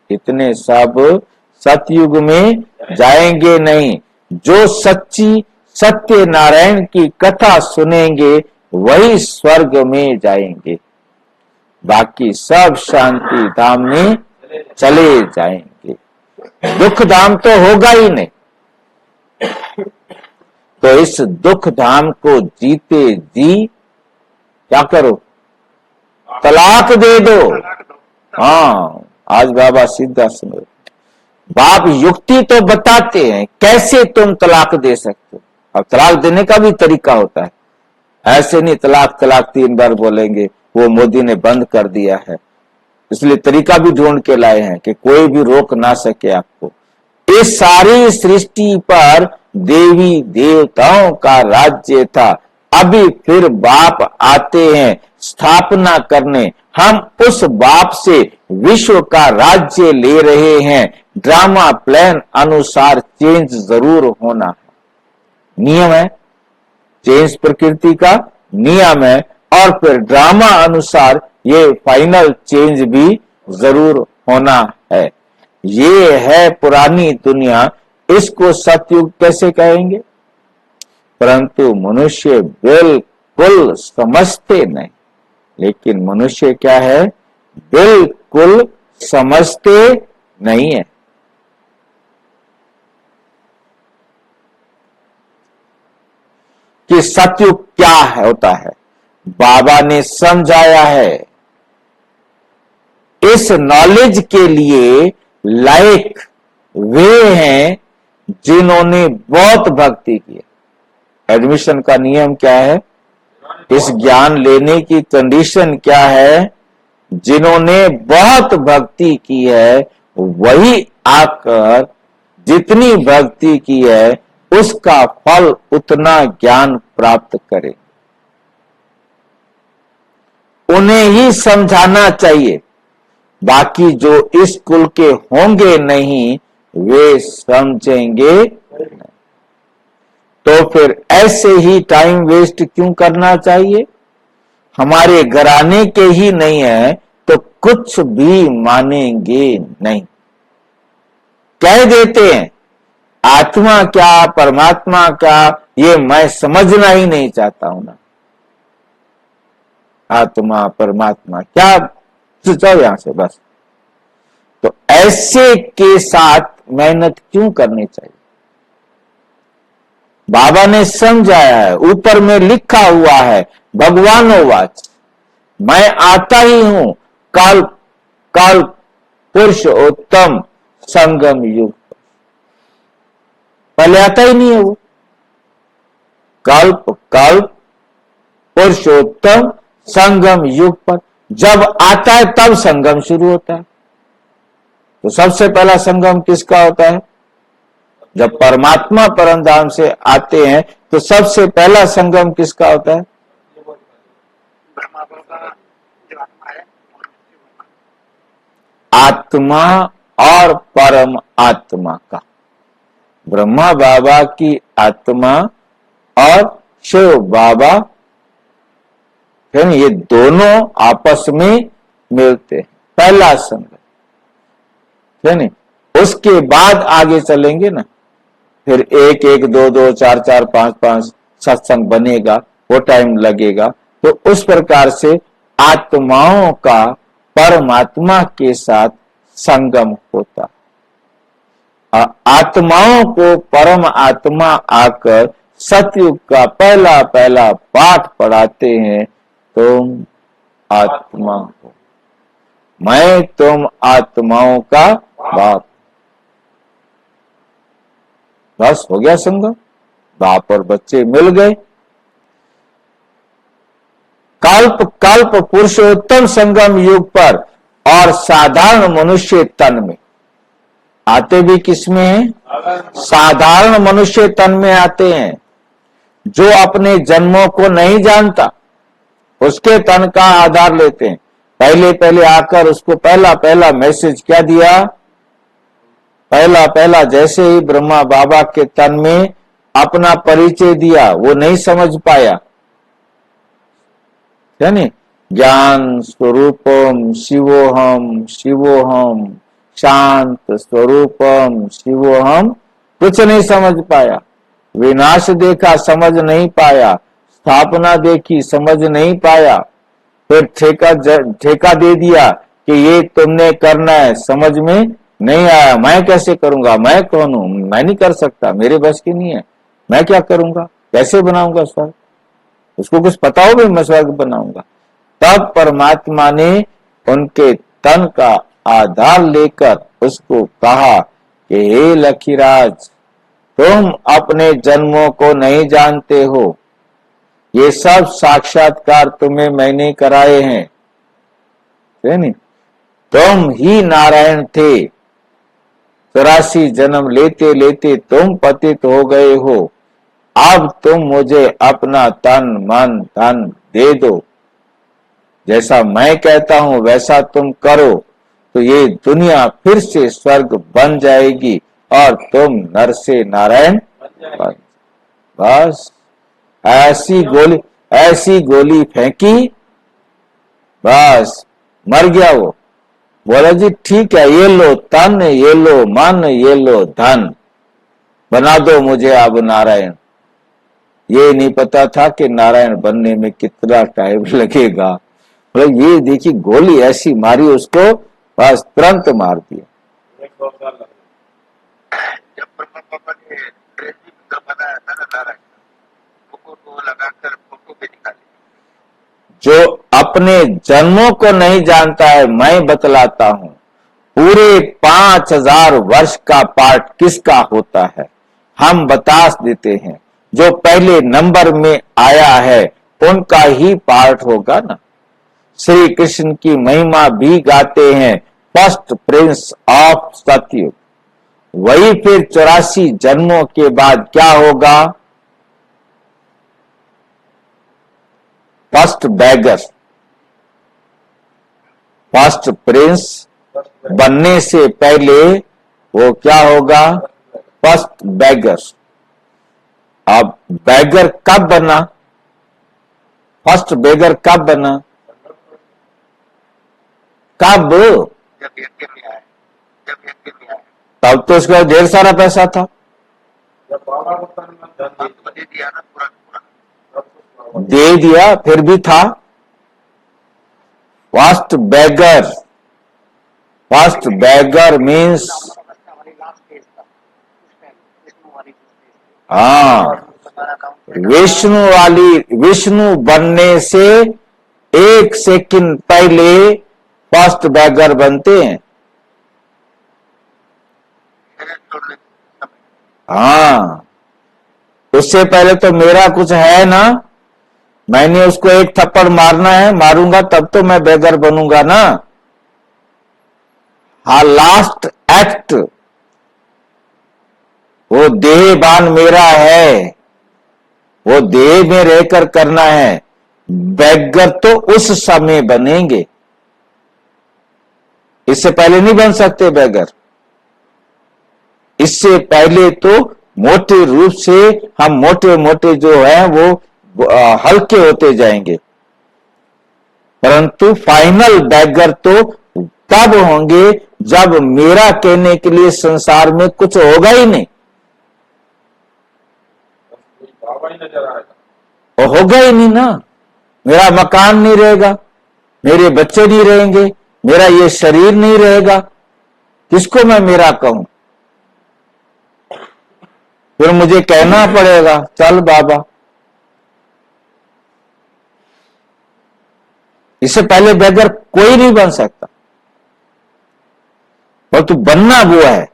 इतने सब सतयुग में जाएंगे नहीं। जो सच्ची सत्य नारायण की कथा सुनेंगे वही स्वर्ग में जाएंगे, बाकी सब शांति धाम में चले जाएंगे। दुख धाम तो होगा ही नहीं। तो इस दुख धाम को जीते जी क्या करो? तलाक दे दो। हाँ, आज बाबा सीधा सुनो। बाप युक्ति तो बताते हैं कैसे तुम तलाक दे सकते हो। अब तलाक देने का भी तरीका होता है, ऐसे नहीं तलाक तलाक 3 बार बोलेंगे, वो मोदी ने बंद कर दिया है। इसलिए तरीका भी ढूंढ के लाए हैं कि कोई भी रोक ना सके आपको। इस सारी सृष्टि पर देवी देवताओं का राज्य था, अभी फिर बाप आते हैं स्थापना करने। हम उस बाप से विश्व का राज्य ले रहे हैं। ड्रामा प्लान अनुसार चेंज जरूर होना है, नियम है, चेंज प्रकृति का नियम है। और फिर ड्रामा अनुसार ये फाइनल चेंज भी जरूर होना है। ये है पुरानी दुनिया, इसको सतयुग कैसे कहेंगे? परंतु मनुष्य बिल्कुल समझते नहीं। लेकिन मनुष्य क्या है? बिल्कुल समझते नहीं है। कि सतयुग क्या है होता है, बाबा ने समझाया है। इस नॉलेज के लिए लायक वे हैं जिन्होंने बहुत भक्ति की। एडमिशन का नियम क्या है? इस ज्ञान लेने की कंडीशन क्या है? जिन्होंने बहुत भक्ति की है वही आकर जितनी भक्ति की है उसका फल उतना ज्ञान प्राप्त करे। उन्हें ही समझाना चाहिए, बाकी जो इस कुल के होंगे नहीं वे समझेंगे नहीं। तो फिर ऐसे ही टाइम वेस्ट क्यों करना चाहिए? हमारे घराने के ही नहीं है तो कुछ भी मानेंगे नहीं। कह देते हैं आत्मा क्या परमात्मा क्या ये मैं समझना ही नहीं चाहता हूं ना। आत्मा परमात्मा क्या जाओ यहां से बस। तो ऐसे के साथ मेहनत क्यों करनी चाहिए? बाबा ने समझाया है, ऊपर में लिखा हुआ है भगवानोवाच, मैं आता ही हूं कल्प कल्प पुरुषोत्तम संगम युग। पहले आता ही नहीं है वो। कल्प कल्प पुरुषोत्तम संगम युग पर जब आता है तब संगम शुरू होता है। तो सबसे पहला संगम किसका होता है? जब परमात्मा परमधाम से आते हैं तो सबसे पहला संगम किसका होता है? ब्रह्मा बाबा जो आत्मा है आत्मा और परम आत्मा का। ब्रह्मा बाबा की आत्मा और शिव बाबा ये दोनों आपस में मिलते हैं, पहला संगम है नहीं। उसके बाद आगे चलेंगे ना, फिर एक एक दो दो चार चार पांच पांच सत्संग बनेगा, वो टाइम लगेगा। तो उस प्रकार से आत्माओं का परमात्मा के साथ संगम होता। आत्माओं को परम आत्मा आकर सतयुग का पहला पहला पाठ पढ़ाते हैं, तुम आत्मा हो, मैं तुम आत्माओं का बाप। बस हो गया संगम, बाप और बच्चे मिल गए। कल्प कल्प पुरुषोत्तम संगम युग पर और साधारण मनुष्य तन में आते भी किसमें हैं? साधारण मनुष्य तन में आते हैं। जो अपने जन्मों को नहीं जानता उसके तन का आधार लेते हैं। पहले पहले आकर उसको पहला पहला मैसेज क्या दिया? पहला पहला जैसे ही ब्रह्मा बाबा के तन में अपना परिचय दिया वो नहीं समझ पाया, यानी ज्ञान स्वरूपम शिवोहम शिवोहम शांत स्वरूपम शिवोहम, कुछ नहीं समझ पाया। विनाश देखा समझ नहीं पाया, स्थापना देखी समझ नहीं पाया, फिर ठेका दे दिया कि ये तुमने करना है, समझ में नहीं आया। मैं कैसे करूंगा, मैं कौन हूं, मैं नहीं कर सकता, मेरे बस की नहीं है, मैं क्या करूंगा, कैसे बनाऊंगा स्वर्ग, उसको कुछ पता हो भी मैं स्वर्ग बनाऊंगा। तब परमात्मा ने उनके तन का आधार लेकर उसको कहा कि हे लखीराज, तुम अपने जन्मों को नहीं जानते हो, ये सब साक्षात्कार तुम्हें मैंने कराए हैं, नहीं? तुम ही नारायण थे, 84 जन्म लेते लेते तुम पतित हो गए हो, अब तुम मुझे अपना तन मन धन दे दो, जैसा मैं कहता हूं वैसा तुम करो तो ये दुनिया फिर से स्वर्ग बन जाएगी और तुम नर से नारायण बन। बस ऐसी गोली फेंकी, बस मर गया वो। बोला जी ठीक है, ये लो तन, ये लो मन, ये लो धन, बना दो मुझे अब नारायण। ये नहीं पता था कि नारायण बनने में कितना टाइम लगेगा। मतलब ये देखिए गोली ऐसी मारी उसको, बस तुरंत मार दिया। जब ब्रह्मा बाबा ने रेजी का बनाया था ना नारायण, फोटो को लगाकर फोटो भी निकाली। जो अपने जन्मों को नहीं जानता है, मैं बतलाता हूं, पूरे 5000 वर्ष का पार्ट किसका होता है हम बता देते हैं। जो पहले नंबर में आया है उनका ही पार्ट होगा ना। श्री कृष्ण की महिमा भी गाते हैं, फर्स्ट प्रिंस ऑफ सतयुग। वही फिर 84 जन्मों के बाद क्या होगा? First beggar. फर्स्ट प्रिंस बनने से पहले वो क्या होगा? First bagger. अब बैगर कब बना? फर्स्ट बैगर कब बना? कब? जब यज्ञ में आए, जब यज्ञ में आए तब तो उसका ढेर सारा पैसा था, जब बाबा को धन तो दे दिया ना पूरा पूरा। दे दिया, फिर भी था। First beggar, first beggar means हमारी लास्ट फेज था उस टाइम, विष्णु वाली फेज। हाँ, हमारा काम विष्णु बनने से 1 सेकंड पहले फर्स्ट बैगर बनते हैं। हाँ, उससे पहले तो मेरा कुछ है ना, मैंने उसको एक थप्पड़ मारना है, मारूंगा तब तो मैं बैगर बनूंगा ना। हाँ, लास्ट एक्ट वो देहबान मेरा है, वो देह में रहकर करना है। बैगर तो उस समय बनेंगे, इससे पहले नहीं बन सकते बैगर। इससे पहले तो मोटे रूप से हम मोटे मोटे जो है वो हल्के होते जाएंगे, परंतु फाइनल बैगर तो तब होंगे जब मेरा कहने के लिए संसार में कुछ होगा ही नहीं, बाबा ही नजर आएगा। वो होगा ही नहीं ना। मेरा मकान नहीं रहेगा, मेरे बच्चे नहीं रहेंगे, मेरा ये शरीर नहीं रहेगा, किसको मैं मेरा कहूं? फिर मुझे कहना पड़ेगा चल बाबा। इससे पहले बैगर कोई नहीं बन सकता, और तू बनना वो है,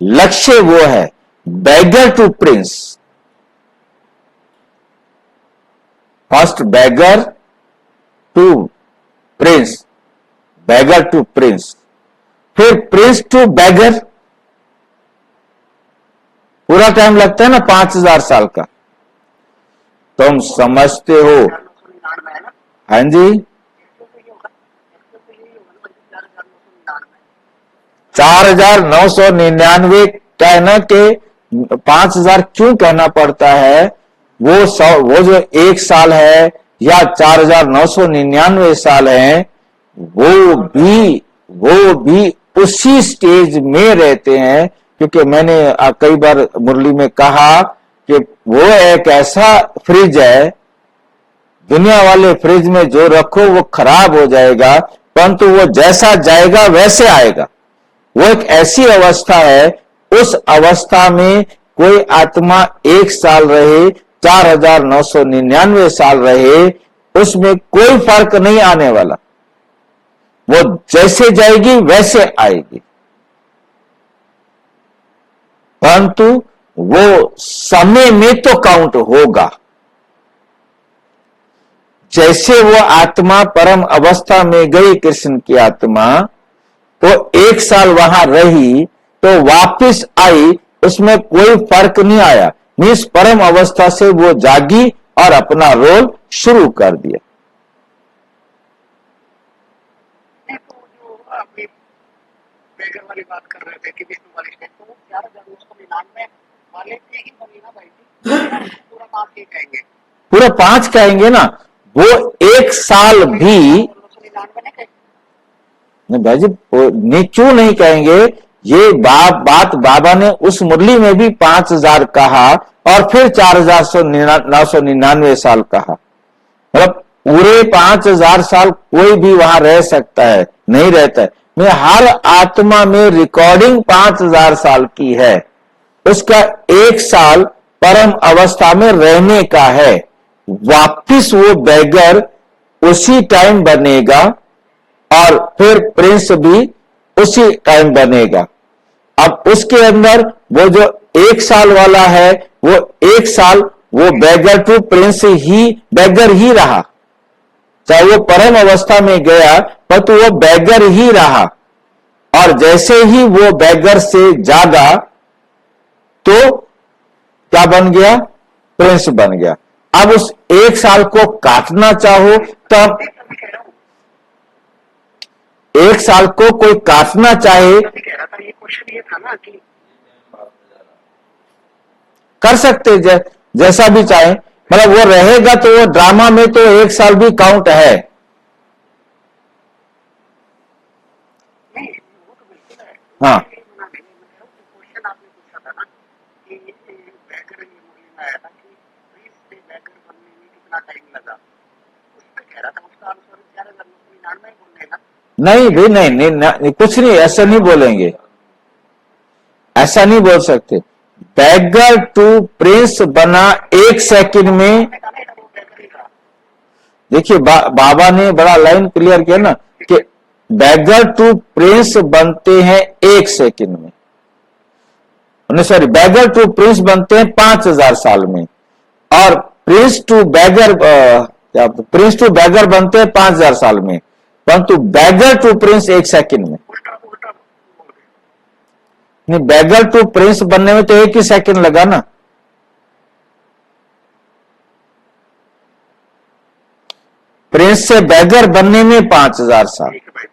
लक्ष्य वो है, beggar to prince. First beggar to prince, beggar to prince, फिर प्रिंस टू बैगर। पूरा टाइम लगता है ना 5000 साल का, तुम समझते हो? 999 है ना, हाँ जी, 4999 कहना के 5000 क्यों कहना पड़ता है? वो जो 1 साल है या 4999 साल है, वो भी उसी स्टेज में रहते हैं। क्योंकि मैंने कई बार मुरली में कहा कि वो एक ऐसा फ्रिज है, दुनिया वाले फ्रिज में जो रखो वो खराब हो जाएगा, परंतु वो जैसा जाएगा वैसे आएगा। वो एक ऐसी अवस्था है, उस अवस्था में कोई आत्मा 1 साल रहे, 4999 साल रहे, उसमें कोई फर्क नहीं आने वाला। वो जैसे जाएगी वैसे आएगी, परंतु वो समय में तो काउंट होगा। जैसे वो आत्मा परम अवस्था में गई, कृष्ण की आत्मा, तो 1 साल वहां रही तो वापिस आई, उसमें कोई फर्क नहीं आया। मीन्स परम अवस्था से वो जागी और अपना रोल शुरू कर दिया। तो जो अभी बैगर वाली बात कर रहे थे कि विष्णु वाली स्टेज, तो 4999 वाले पे ही बनी ना भाई जी, पूरा 5 ही कहेंगे, पूरा 5 कहेंगे ना, वो 1 साल भी 999 ने कहे। नहीं भाई जी, क्यों नहीं कहेंगे? ये बात बाबा ने उस मुरली में भी 5000 कहा और फिर 4999 साल कहा। मतलब पूरे 5000 साल कोई भी वहां रह सकता है, नहीं रहता है। मैं हर आत्मा में रिकॉर्डिंग 5000 साल की है, उसका 1 साल परम अवस्था में रहने का है। वापिस वो बैगर उसी टाइम बनेगा और फिर प्रिंस भी उसी टाइम बनेगा। अब उसके अंदर वो जो 1 साल वाला है, वो 1 साल वो बैगर टू प्रिंस ही बैगर ही रहा, चाहे वो परम अवस्था में गया पर तो वो बैगर ही रहा। और जैसे ही वो बैगर से जागा तो क्या बन गया, प्रिंस बन गया। अब उस 1 साल को काटना चाहो तो अब तभी कह रहा हूँ, 1 साल को कोई काटना चाहे तभी कह रहा था, ये क्वेश्चन ये था ना कि कर सकते जैसा भी चाहे, मतलब वो रहेगा तो वो ड्रामा में तो 1 साल भी काउंट है। नहीं, वो तो बिल्कुल है। हाँ। क्वेश्चन आपने पूछा था ना कि बैगर ये मुरली में आया था कि प्रिंस से बैगर बनने में कितना टाइम लगा, उसमें कह रहा था उसका आंसर 1199 बोलने ना। नहीं भाई, नहीं, कुछ नहीं, ऐसा नहीं बोलेंगे, ऐसा नहीं बोल सकते। बैगर टू प्रिंस बना 1 सेकंड में। मैंने कहा ना, वो बैगर ही था। देखिए बाबा ने बड़ा लाइन क्लियर किया ना कि बैगर टू प्रिंस बनते हैं 1 सेकंड में, सॉरी, बैगर टू प्रिंस बनते हैं 5000 साल में, और prince to beggar prince to beggar बनते हैं 5000 साल में, परंतु बैगर टू प्रिंस 1 सेकंड में। उल्टा उल्टा बोल रहे। नहीं, बैगर टू प्रिंस बनने में तो 1 ही सेकंड लगा ना। प्रिंस से बैगर बनने में 5000 साल। ठीक है भाई।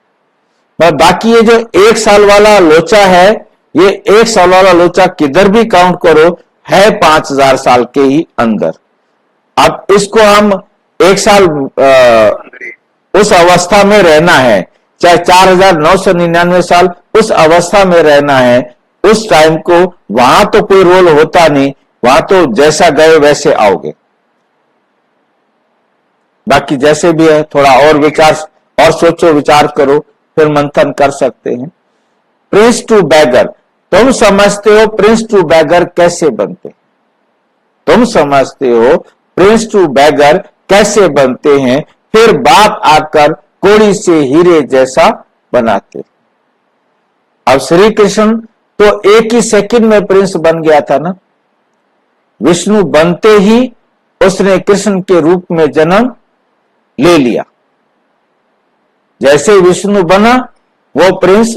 पर बाकी ये जो 1 साल वाला लोचा है, ये 1 साल वाला लोचा किधर भी काउंट करो है 5000 साल के ही अंदर। अब इसको हम 1 साल उस अवस्था में रहना है, चाहे 4999 साल उस अवस्था में रहना है, उस टाइम को वहां तो कोई रोल होता नहीं, वहां तो जैसा गए वैसे आओगे। बाकी जैसे भी है, थोड़ा और विचार और सोचो, विचार करो, फिर मंथन कर सकते हैं। प्रिंस टू बैगर, तुम समझते हो प्रिंस टू बैगर कैसे बनते, तुम समझते हो प्रिंस टू बैगर कैसे बनते हैं, फिर बाप आकर कोड़ी से हीरे जैसा बनाते। अब श्री कृष्ण तो 1 ही सेकंड में प्रिंस बन गया था ना। विष्णु बनते ही उसने कृष्ण के रूप में जन्म ले लिया। जैसे विष्णु बना वो प्रिंस,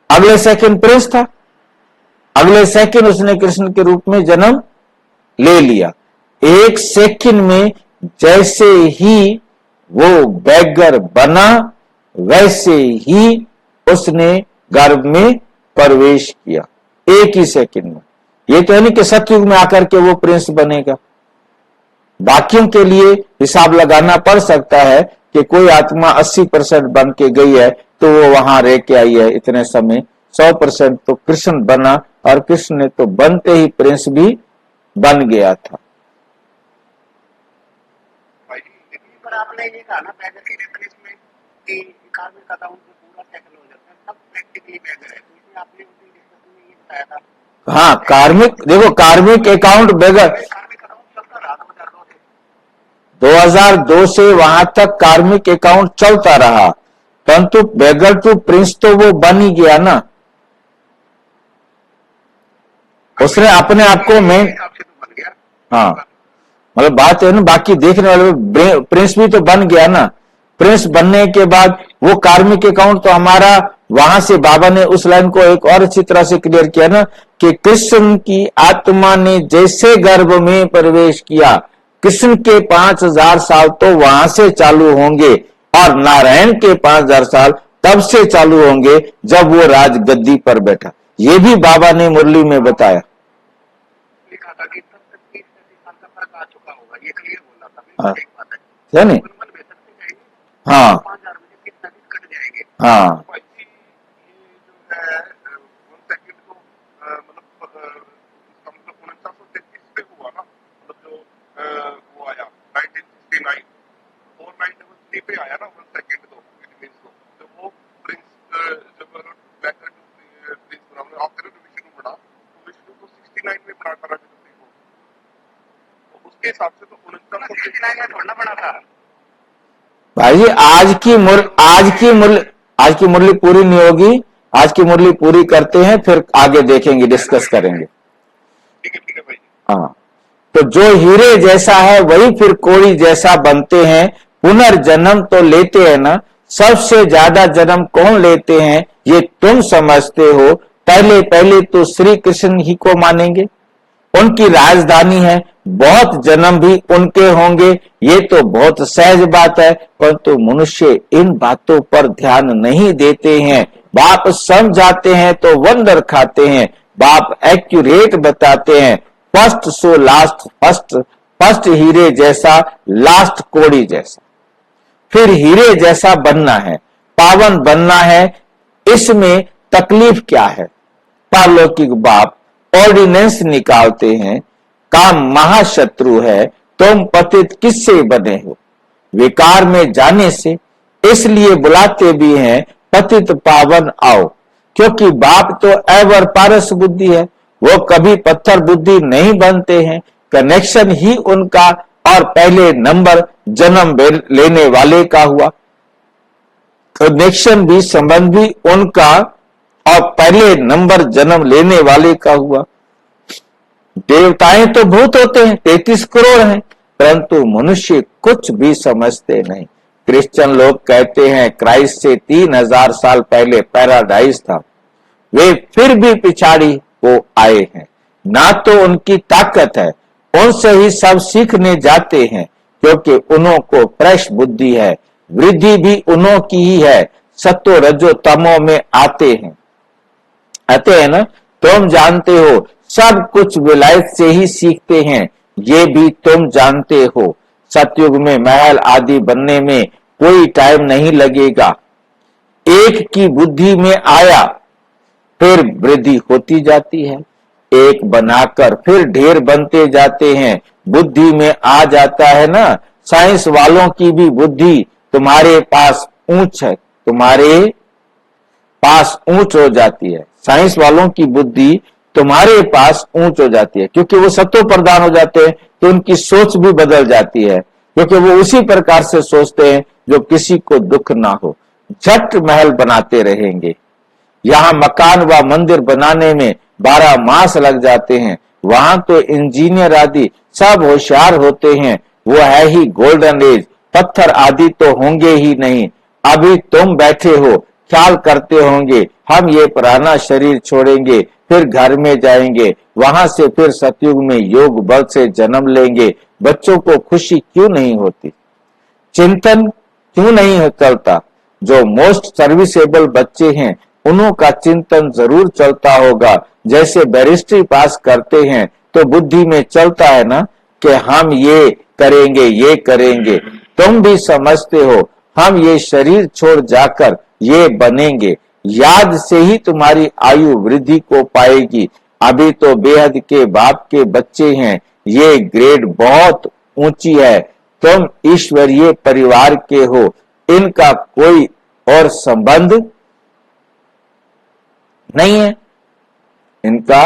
अगले सेकंड प्रिंस था, अगले सेकंड उसने कृष्ण के रूप में जन्म ले लिया। 1 सेकंड में जैसे ही वो बैगर बना वैसे ही उसने गर्भ में प्रवेश किया, 1 ही सेकंड में। ये तो है नहीं कि सतयुग में आकर के वो प्रिंस बनेगा। बाकियों के लिए हिसाब लगाना पड़ सकता है कि कोई आत्मा 80% बन के गई है तो वो वहां रह के आई है इतने समय, 100% तो कृष्ण बना, और कृष्ण ने तो बनते ही प्रिंस भी बन गया था। भाई लेकिन पर आपने ये कहा ना बैगर की रेफरेंस में कि कार्मिक अकाउंट में पूरा सेटल हो जाता है, तब प्रैक्टिकली बैगर है, तो इसलिए आपने उसी डिस्कशन में ये बताया था। हाँ, कार्मिक, देखो कार्मिक अकाउंट बैगर कार्मिक अकाउंट चलता रहा 2002 से। 2002 से वहां तक कार्मिक अकाउंट चलता रहा, परंतु बैगर टू प्रिंस तो वो बन ही गया ना। उसने अपने आप को मैं, आपसे तो बन गया। हाँ, मतलब बात है ना, बाकी देखने वाले प्रिंस भी तो बन गया ना। प्रिंस बनने के बाद वो कार्मिक अकाउंट तो हमारा, वहां से बाबा ने उस लाइन को एक और अच्छी तरह से क्लियर किया ना कि कृष्ण की आत्मा ने जैसे गर्भ में प्रवेश किया, कृष्ण के 5000 साल तो वहां से चालू होंगे, और नारायण के 5000 साल तब से चालू होंगे जब वो राजगद्दी पर बैठा। ये भी बाबा ने मुरली में बताया। लिखा था कि तब तक 30 साल का फर्क आ चुका होगा, ये क्लियर बोला था। हाँ। एक बात है, है नहीं? मन बेहतर से जाएंगे, हाँ 5000 में से कितना दिन कट जाएंगे। हाँ भाई जी, ये जो है 1 सेकंड को मतलब इसका मतलब 1933 पे हुआ ना, मतलब जो वो आया 1969 4933 पे आया ना 1 सेकंड तो इट मींस तो जब वो प्रिंस जब बैकर टू प्रिंस बना आफ्टर विष्णु बना, तो विष्णु को 69 में बना करा जगदीश को, तो उसके हिसाब से तो 69 में थोड़ा बना था भाई जी, आज की मुरली पूरी नहीं होगी। आज की मुरली पूरी करते हैं, फिर आगे देखेंगे, डिस्कस करेंगे। ठीक है भाई। हाँ, तो जो हीरे जैसा है वही फिर कोड़ी जैसा बनते हैं। पुनर्जन्म तो लेते हैं ना, सबसे ज्यादा जन्म कौन लेते हैं ये तुम समझते हो। पहले पहले तो श्री कृष्ण ही को मानेंगे, उनकी राजधानी है, बहुत जन्म भी उनके होंगे, ये तो बहुत सहज बात है। परंतु मनुष्य इन बातों पर ध्यान नहीं देते हैं। बाप समझाते हैं तो वंडर खाते हैं, बाप एक्यूरेट बताते हैं। फर्स्ट सो लास्ट, फर्स्ट हीरे जैसा, लास्ट कोड़ी जैसा। फिर हीरे जैसा बनना है, पावन बनना है, इसमें तकलीफ क्या है। पारलौकिक बाप ऑर्डिनेंस निकालते हैं, काम महाशत्रु है, तुम पतित किससे बने हो, विकार में जाने से। इसलिए बुलाते भी हैं पतित पावन आओ, क्योंकि बाप तो एवर पारस बुद्धि है, वो कभी पत्थर बुद्धि नहीं बनते हैं। कनेक्शन ही उनका और पहले नंबर जन्म लेने वाले का हुआ, कनेक्शन भी संबंध भी उनका और पहले नंबर जन्म लेने वाले का हुआ। देवताएं तो भूत होते हैं, 33 करोड़ हैं, परंतु मनुष्य कुछ भी समझते नहीं। क्रिश्चियन लोग कहते हैं क्राइस्ट से 3000 साल पहले पैराडाइज था, वे फिर भी पिछाड़ी को आए हैं। ना तो उनकी ताकत है, उनसे ही सब सीखने जाते हैं, क्योंकि उन्हों को फ्रेश बुद्धि है, वृद्धि भी उन्हों की ही है। सत्तो रजो तमो में आते हैं ना, तुम जानते हो सब कुछ विलायत से ही सीखते हैं, ये भी तुम जानते हो। सतयुग में महल आदि बनने में कोई टाइम नहीं लगेगा। एक की बुद्धि में आया फिर वृद्धि होती जाती है, एक बनाकर फिर ढेर बनते जाते हैं, बुद्धि में आ जाता है ना। साइंस वालों की भी बुद्धि तुम्हारे पास ऊंच है, तुम्हारे पास ऊंच हो जाती है। साइंस वालों की बुद्धि तुम्हारे पास ऊंच हो जाती है, क्योंकि वो सत्व प्रदान हो जाते हैं, तो उनकी सोच भी बदल जाती है, क्योंकि वो उसी प्रकार से सोचते हैं जो किसी को दुख ना हो। झट महल बनाते रहेंगे। यहाँ मकान व मंदिर बनाने में 12 मास लग जाते हैं, वहां तो इंजीनियर आदि सब होशियार होते हैं। वो है ही गोल्डन एज, पत्थर आदि तो होंगे ही नहीं। अभी तुम बैठे हो, ख्याल करते होंगे हम ये पुराना शरीर छोड़ेंगे, फिर घर में जाएंगे, वहां से फिर सतयुग में योग बल से जन्म लेंगे। बच्चों को खुशी क्यों नहीं होती, चिंतन क्यों नहीं चलता। जो मोस्ट सर्विसेबल बच्चे हैं उन्हों का चिंतन जरूर चलता होगा। जैसे बैरिस्ट्री पास करते हैं तो बुद्धि में चलता है ना कि हम ये करेंगे, ये करेंगे। तुम भी समझते हो हम ये शरीर छोड़ जाकर ये बनेंगे। याद से ही तुम्हारी आयु वृद्धि को पाएगी। अभी तो बेहद के बाप के बच्चे हैं, ये ग्रेड बहुत ऊंची है। तुम ईश्वरीय परिवार के हो, इनका कोई और संबंध नहीं है, इनका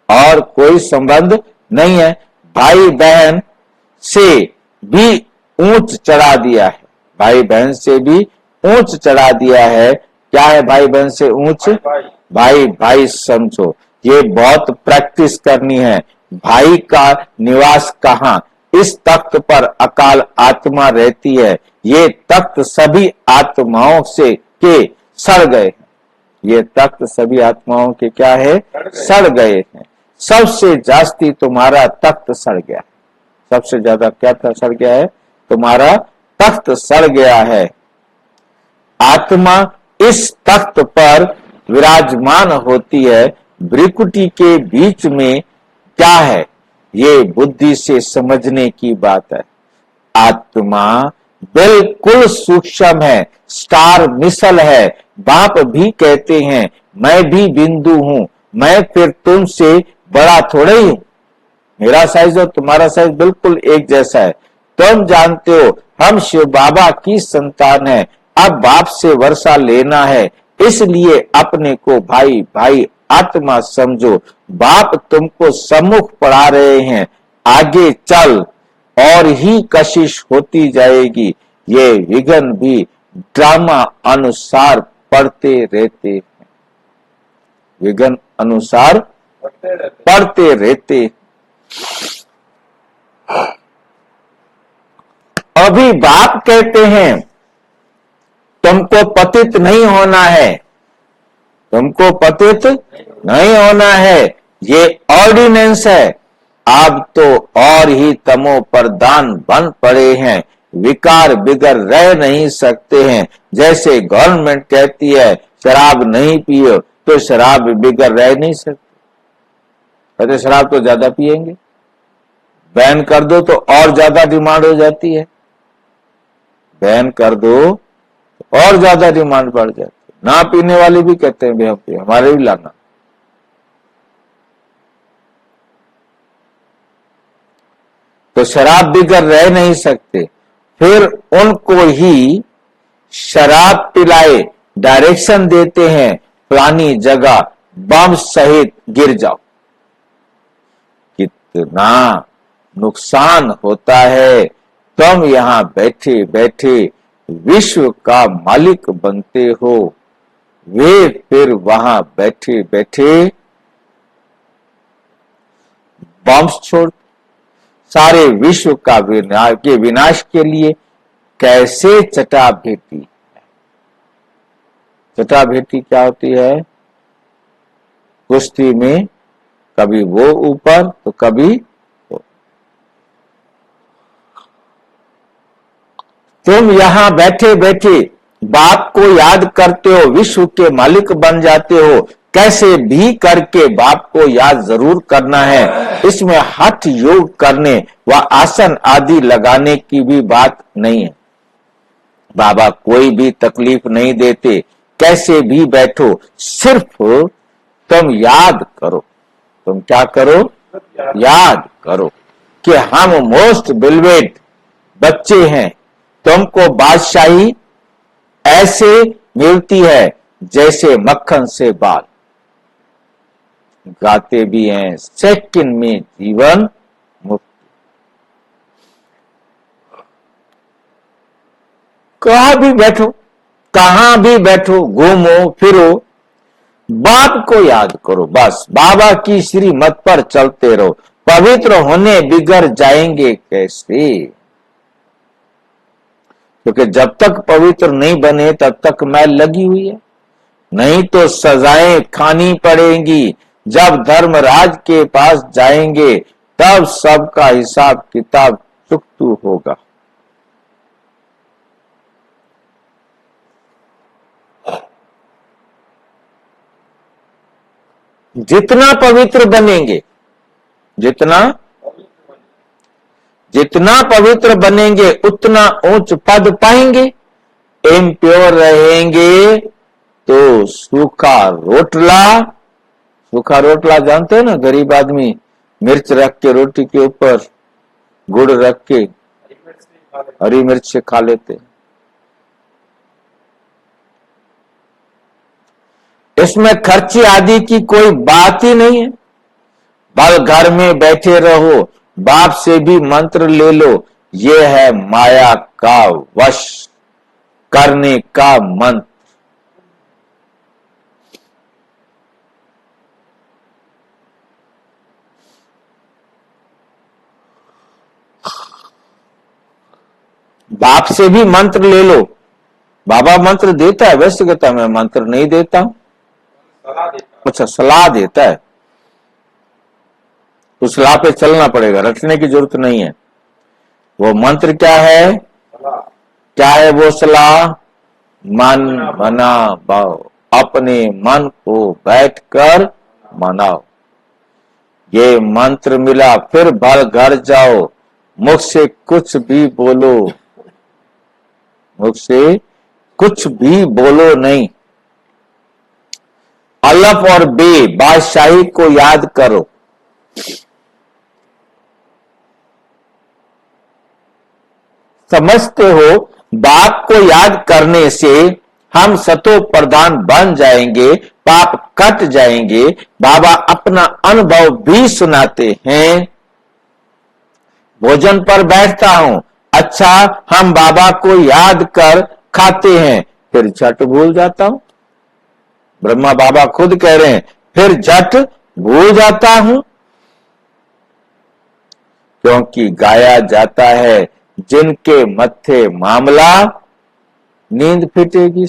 और कोई संबंध नहीं है। भाई बहन से भी ऊंच चढ़ा दिया है, भाई बहन से भी ऊंच चढ़ा दिया है। क्या है भाई बहन से ऊंच? भाई भाई समझो, ये बहुत प्रैक्टिस करनी है। भाई का निवास कहाँ? इस तख्त पर अकाल आत्मा रहती है। ये तख्त सभी आत्माओं से के सड़ गए हैं, ये तख्त सभी आत्माओं के क्या है? सड़ गए हैं। सबसे जास्ती तुम्हारा तख्त सड़ गया है, सबसे ज्यादा क्या सड़ गया है? तुम्हारा तख्त सड़ गया है। आत्मा इस तख्त पर विराजमान होती है। भ्रिकुटी के बीच में क्या है? ये बुद्धि से समझने की बात है। आत्मा बिल्कुल सूक्ष्म है, स्टार मिसल है। बाप भी कहते हैं मैं भी बिंदु हूं, मैं फिर तुमसे बड़ा थोड़े ही हूं, मेरा साइज और तुम्हारा साइज बिल्कुल एक जैसा है। तुम जानते हो हम शिव बाबा की संतान है। अब बाप से वर्षा लेना है, इसलिए अपने को भाई भाई आत्मा समझो। बाप तुमको सम्मुख पढ़ा रहे हैं, आगे चल और ही कशिश होती जाएगी। ये विघ्न भी ड्रामा अनुसार पढ़ते रहते हैं, विघ्न अनुसार पढ़ते रहते। अभी बाप कहते हैं तुमको पतित नहीं होना है, तुमको पतित नहीं होना है, ये ऑर्डिनेंस है। अब तो और ही तमो प्रधान बन पड़े हैं, विकार बिगर रह नहीं सकते हैं। जैसे गवर्नमेंट कहती है शराब नहीं पियो, तो शराब बिगर रह नहीं सकते, कहते शराब तो ज्यादा पिएंगे, बैन कर दो तो और ज्यादा डिमांड हो जाती है, बैन कर दो तो और ज्यादा डिमांड बढ़ जाती है। ना पीने वाले भी कहते हैं हम पिए, हमारे भी लाना। तो शराब बिगर रह नहीं सकते, फिर उनको ही शराब पिलाए डायरेक्शन देते हैं, फलानी जगह बम सहित गिर जाओ। कितना नुकसान होता है। तुम यहां बैठे बैठे विश्व का मालिक बनते हो, वे फिर वहां बैठे बैठे बम्स छोड़ सारे विश्व का विनाश के लिए कैसे चटाभेटी। चटाभेटी क्या होती है? कुश्ती में कभी वो ऊपर तो कभी वो। तुम यहां बैठे बैठे बाप को याद करते हो, विश्व के मालिक बन जाते हो। कैसे भी करके बाप को याद जरूर करना है। इसमें हठ योग करने व आसन आदि लगाने की भी बात नहीं है। बाबा कोई भी तकलीफ नहीं देते, कैसे भी बैठो, सिर्फ तुम याद करो। तुम क्या करो? याद करो कि हम मोस्ट बिलवेड बच्चे हैं। तुमको बादशाही ऐसे मिलती है जैसे मक्खन से बाल। गाते भी हैं सेकंड में जीवन मुक्ति। कहां भी बैठो, कहां भी बैठो, घूमो फिरो, बाप को याद करो। बस बाबा की श्रीमत पर चलते रहो। पवित्र होने बिगड़ जाएंगे कैसे? क्योंकि जब तक पवित्र नहीं बने तब तक मैल लगी हुई है। नहीं तो सजाएं खानी पड़ेंगी। जब धर्मराज के पास जाएंगे तब सबका हिसाब किताब चुकतू होगा। जितना पवित्र बनेंगे, जितना पवित्र बनेंगे उतना उच्च पद पाएंगे। इम्प्योर रहेंगे तो सूखा रोटला जानते हो ना, गरीब आदमी मिर्च रख के रोटी के ऊपर गुड़ रख के हरी मिर्च से खा लेते। इसमें खर्ची आदि की कोई बात ही नहीं है। बस घर में बैठे रहो, बाप से भी मंत्र ले लो। ये है माया का वश करने का मंत्र। बाप से भी मंत्र ले लो। बाबा मंत्र देता है, वैसे कहता है मैं मंत्र नहीं देता हूं। अच्छा, सलाह देता है, तो सलाह पे चलना पड़ेगा, रटने की जरूरत नहीं है। वो मंत्र क्या है? क्या है वो सलाह? मन बना भाव, अपने मन को बैठकर मनाओ। ये मंत्र मिला, फिर भर घर जाओ, मुख से कुछ भी बोलो, मुख से कुछ भी बोलो नहीं। अलफ और बे बादशाही को याद करो। समझते हो, बाप को याद करने से हम सतो प्रधान बन जाएंगे, पाप कट जाएंगे। बाबा अपना अनुभव भी सुनाते हैं। भोजन पर बैठता हूं, अच्छा हम बाबा को याद कर खाते हैं, फिर झट भूल जाता हूं। ब्रह्मा बाबा खुद कह रहे हैं, फिर झट भूल जाता हूं। क्योंकि गाया जाता है जिनके मत्थे मामला नींद फिटेगी,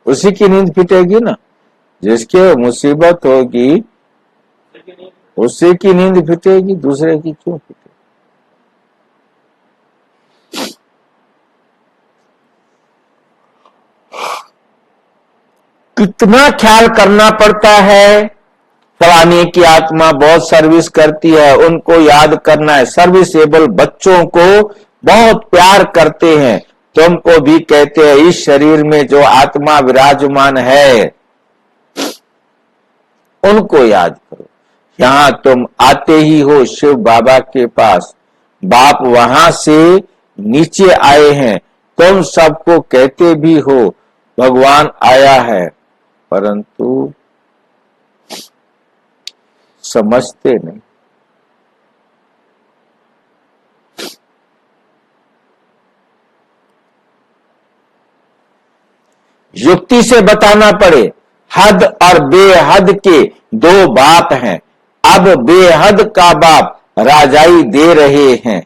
उसी की नींद फिटेगी ना, जिसके मुसीबत होगी लेकिन उसी की नींद फिटेगी, दूसरे की क्यों फिटेगी। कितना ख्याल करना पड़ता है। फलाने की आत्मा बहुत सर्विस करती है, उनको याद करना है। सर्विसेबल बच्चों को बहुत प्यार करते हैं, तुमको भी कहते हैं इस शरीर में जो आत्मा विराजमान है उनको याद करो। यहां तुम आते ही हो शिव बाबा के पास, बाप वहां से नीचे आए हैं। तुम सबको कहते भी हो भगवान आया है, परंतु समझते नहीं। युक्ति से बताना पड़े, हद और बेहद के दो बाप हैं। अब बेहद का बाप राजाई दे रहे हैं।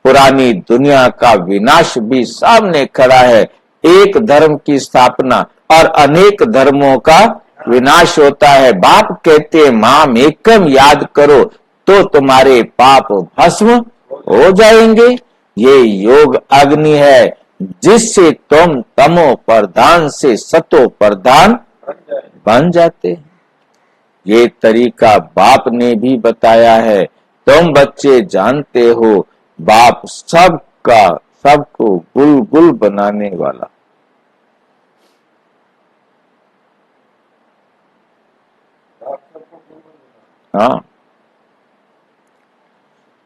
पुरानी दुनिया का विनाश भी सामने खड़ा है। एक धर्म की स्थापना और अनेक धर्मों का विनाश होता है। बाप कहते माम एकम याद करो तो तुम्हारे पाप भस्म हो जाएंगे। ये योग अग्नि है जिससे तुम तमो प्रधान से सतो प्रधान बन जाए। बन जाते हैं। ये तरीका बाप ने भी बताया है। तुम बच्चे जानते हो बाप सबका सबको गुल गुल बनाने वाला। आप सबको गुरु बन हाँ,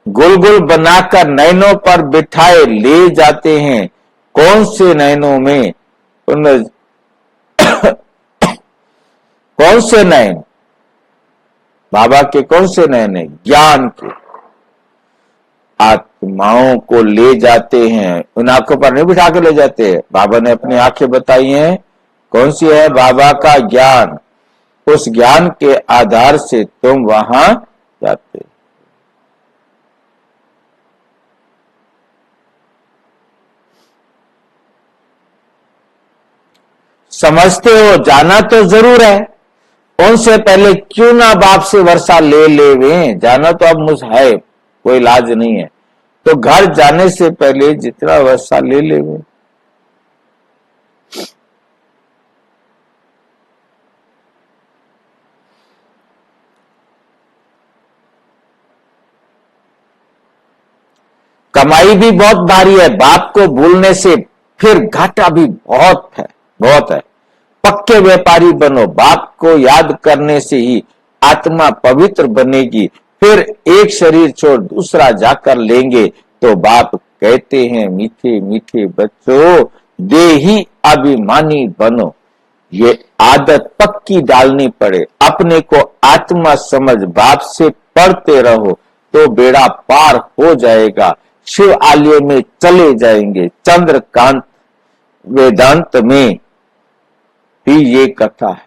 गुल गुल बनाकर नैनों पर बिठाए ले जाते हैं। कौन से नैनों में? कौन से नैन? बाबा के कौन से नैन है? ज्ञान के। आत्माओं को ले जाते हैं, उन आंखों पर नहीं बिठा के ले जाते हैं। बाबा ने अपनी आंखें बताई हैं, कौन सी है? बाबा का ज्ञान। उस ज्ञान के आधार से तुम वहां जाते। समझते हो, जाना तो जरूर है। उनसे पहले क्यों ना बाप से वर्षा ले लेवे, जाना तो अब मुझ है, कोई इलाज नहीं है। तो घर जाने से पहले जितना वर्षा ले लेवे। कमाई भी बहुत भारी है, बाप को भूलने से फिर घाटा भी बहुत है, बहुत है। पक्के व्यापारी बनो, बाप को याद करने से ही आत्मा पवित्र बनेगी। फिर एक शरीर छोड़ दूसरा जाकर लेंगे तो बाप कहते हैं मीठे मीठे बच्चों देही अभिमानी बनो। ये आदत पक्की डालनी पड़े। अपने को आत्मा समझ बाप से पढ़ते रहो तो बेड़ा पार हो जाएगा। शिव आलय में चले जाएंगे। चंद्रकांत वेदांत में भी ये कथा है।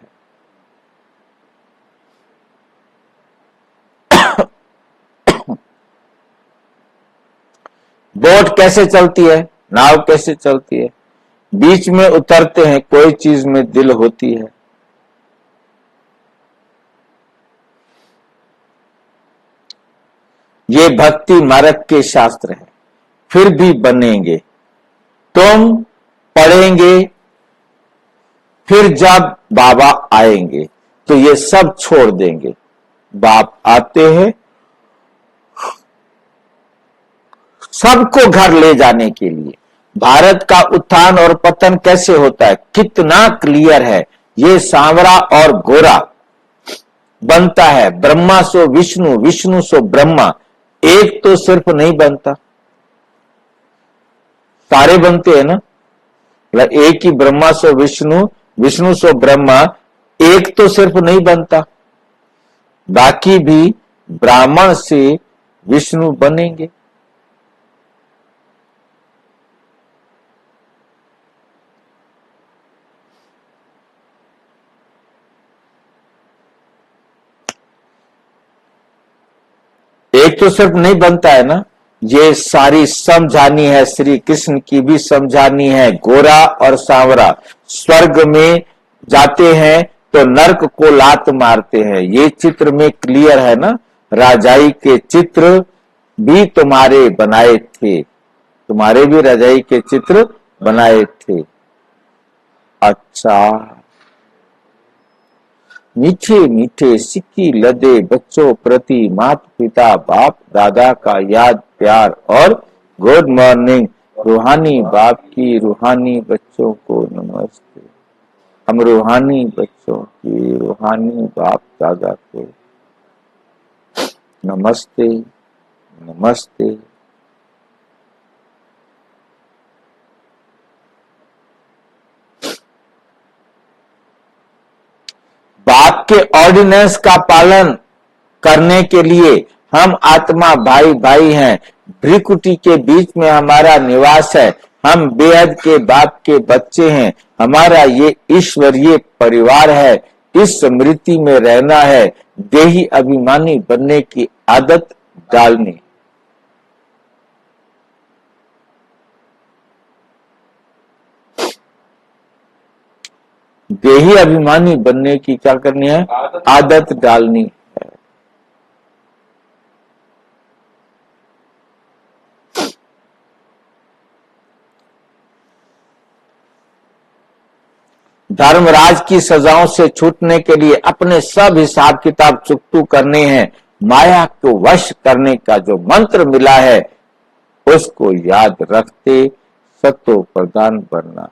बोट कैसे चलती है, नाव कैसे चलती है? बीच में उतरते हैं, कोई चीज में दिल होती है। ये भक्ति मार्ग के शास्त्र है। फिर भी बनेंगे, तुम पढ़ेंगे। फिर जब बाबा आएंगे तो ये सब छोड़ देंगे। बाप आते हैं सबको घर ले जाने के लिए। भारत का उत्थान और पतन कैसे होता है, कितना क्लियर है। ये सांवरा और गोरा बनता है। ब्रह्मा सो विष्णु, विष्णु सो ब्रह्मा। एक तो सिर्फ नहीं बनता, सारे बनते हैं ना। मतलब एक ही ब्रह्मा सो विष्णु, विष्णु सो ब्रह्मा। एक तो सिर्फ नहीं बनता, बाकी भी ब्राह्मण से विष्णु बनेंगे। एक तो सिर्फ नहीं बनता है ना। ये सारी समझानी है, श्री कृष्ण की भी समझानी है। गोरा और सांवरा स्वर्ग में जाते हैं तो नर्क को लात मारते हैं, ये चित्र में क्लियर है ना। राजाई के चित्र भी तुम्हारे बनाए थे, तुम्हारे भी राजाई के चित्र बनाए थे। अच्छा, मीठे मीठे सिक्की लदे बच्चों प्रति माता पिता बाप दादा का याद प्यार और गुड मॉर्निंग। रूहानी बाप की रूहानी बच्चों को नमस्ते। हम रूहानी बच्चों की रूहानी बाप दादा को नमस्ते नमस्ते। बाप के ऑर्डिनेंस का पालन करने के लिए हम आत्मा भाई भाई हैं। भ्रिकुटी के बीच में हमारा निवास है। हम बेहद के बाप के बच्चे हैं। हमारा ये ईश्वरीय परिवार है। इस स्मृति में रहना है। देही अभिमानी बनने की आदत डालनी। देही अभिमानी बनने की क्या करनी है? आदत डालनी है। धर्मराज की सजाओं से छूटने के लिए अपने सब हिसाब किताब चुकतू करने हैं। माया को वश करने का जो मंत्र मिला है उसको याद रखते सतो प्रदान बनना।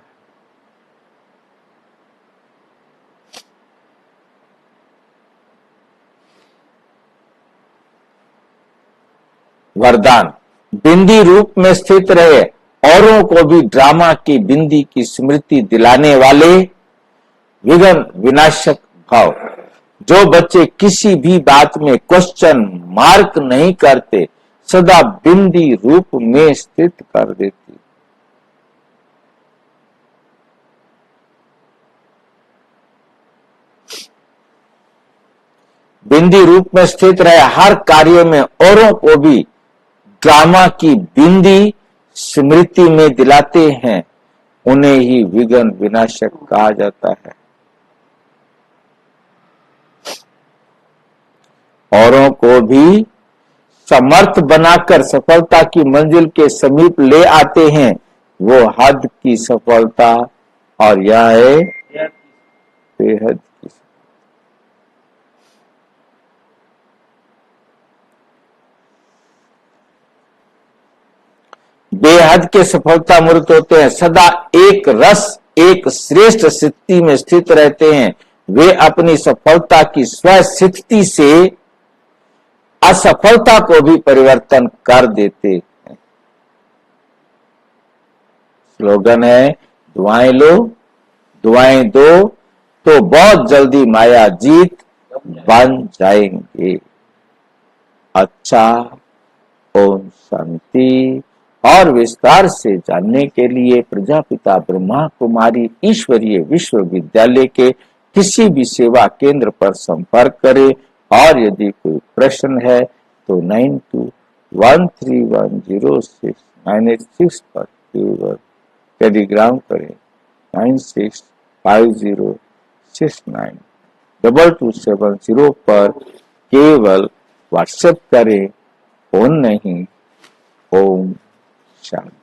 वरदान, बिंदी रूप में स्थित रहे, औरों को भी ड्रामा की बिंदी की स्मृति दिलाने वाले विघ्न विनाशक भाव। जो बच्चे किसी भी बात में क्वेश्चन मार्क नहीं करते, सदा बिंदी रूप में स्थित कर देती। बिंदी रूप में स्थित रहे, हर कार्य में औरों को भी ड्रामा की बिंदी स्मृति में दिलाते हैं, उन्हें ही विघ्न विनाशक कहा जाता है। औरों को भी समर्थ बनाकर सफलता की मंजिल के समीप ले आते हैं, वो हद की सफलता, और यह है बेहद की। बेहद के सफलता मूर्त होते हैं, सदा एक रस एक श्रेष्ठ स्थिति में स्थित रहते हैं। वे अपनी सफलता की स्व स्थिति से असफलता को भी परिवर्तन कर देते हैं। स्लोगन है, दुआएं लो दुआएं दो तो बहुत जल्दी माया जीत बन जाएंगे। अच्छा, ओम शांति। और विस्तार से जानने के लिए प्रजापिता ब्रह्मा कुमारी ईश्वरीय विश्वविद्यालय के किसी भी सेवा केंद्र पर संपर्क करें। और यदि कोई प्रश्न है तो 9213106986 पर टेलीग्राम करें। 9650692270 पर केवल व्हाट्सएप करें, फोन नहीं। ओम शांति।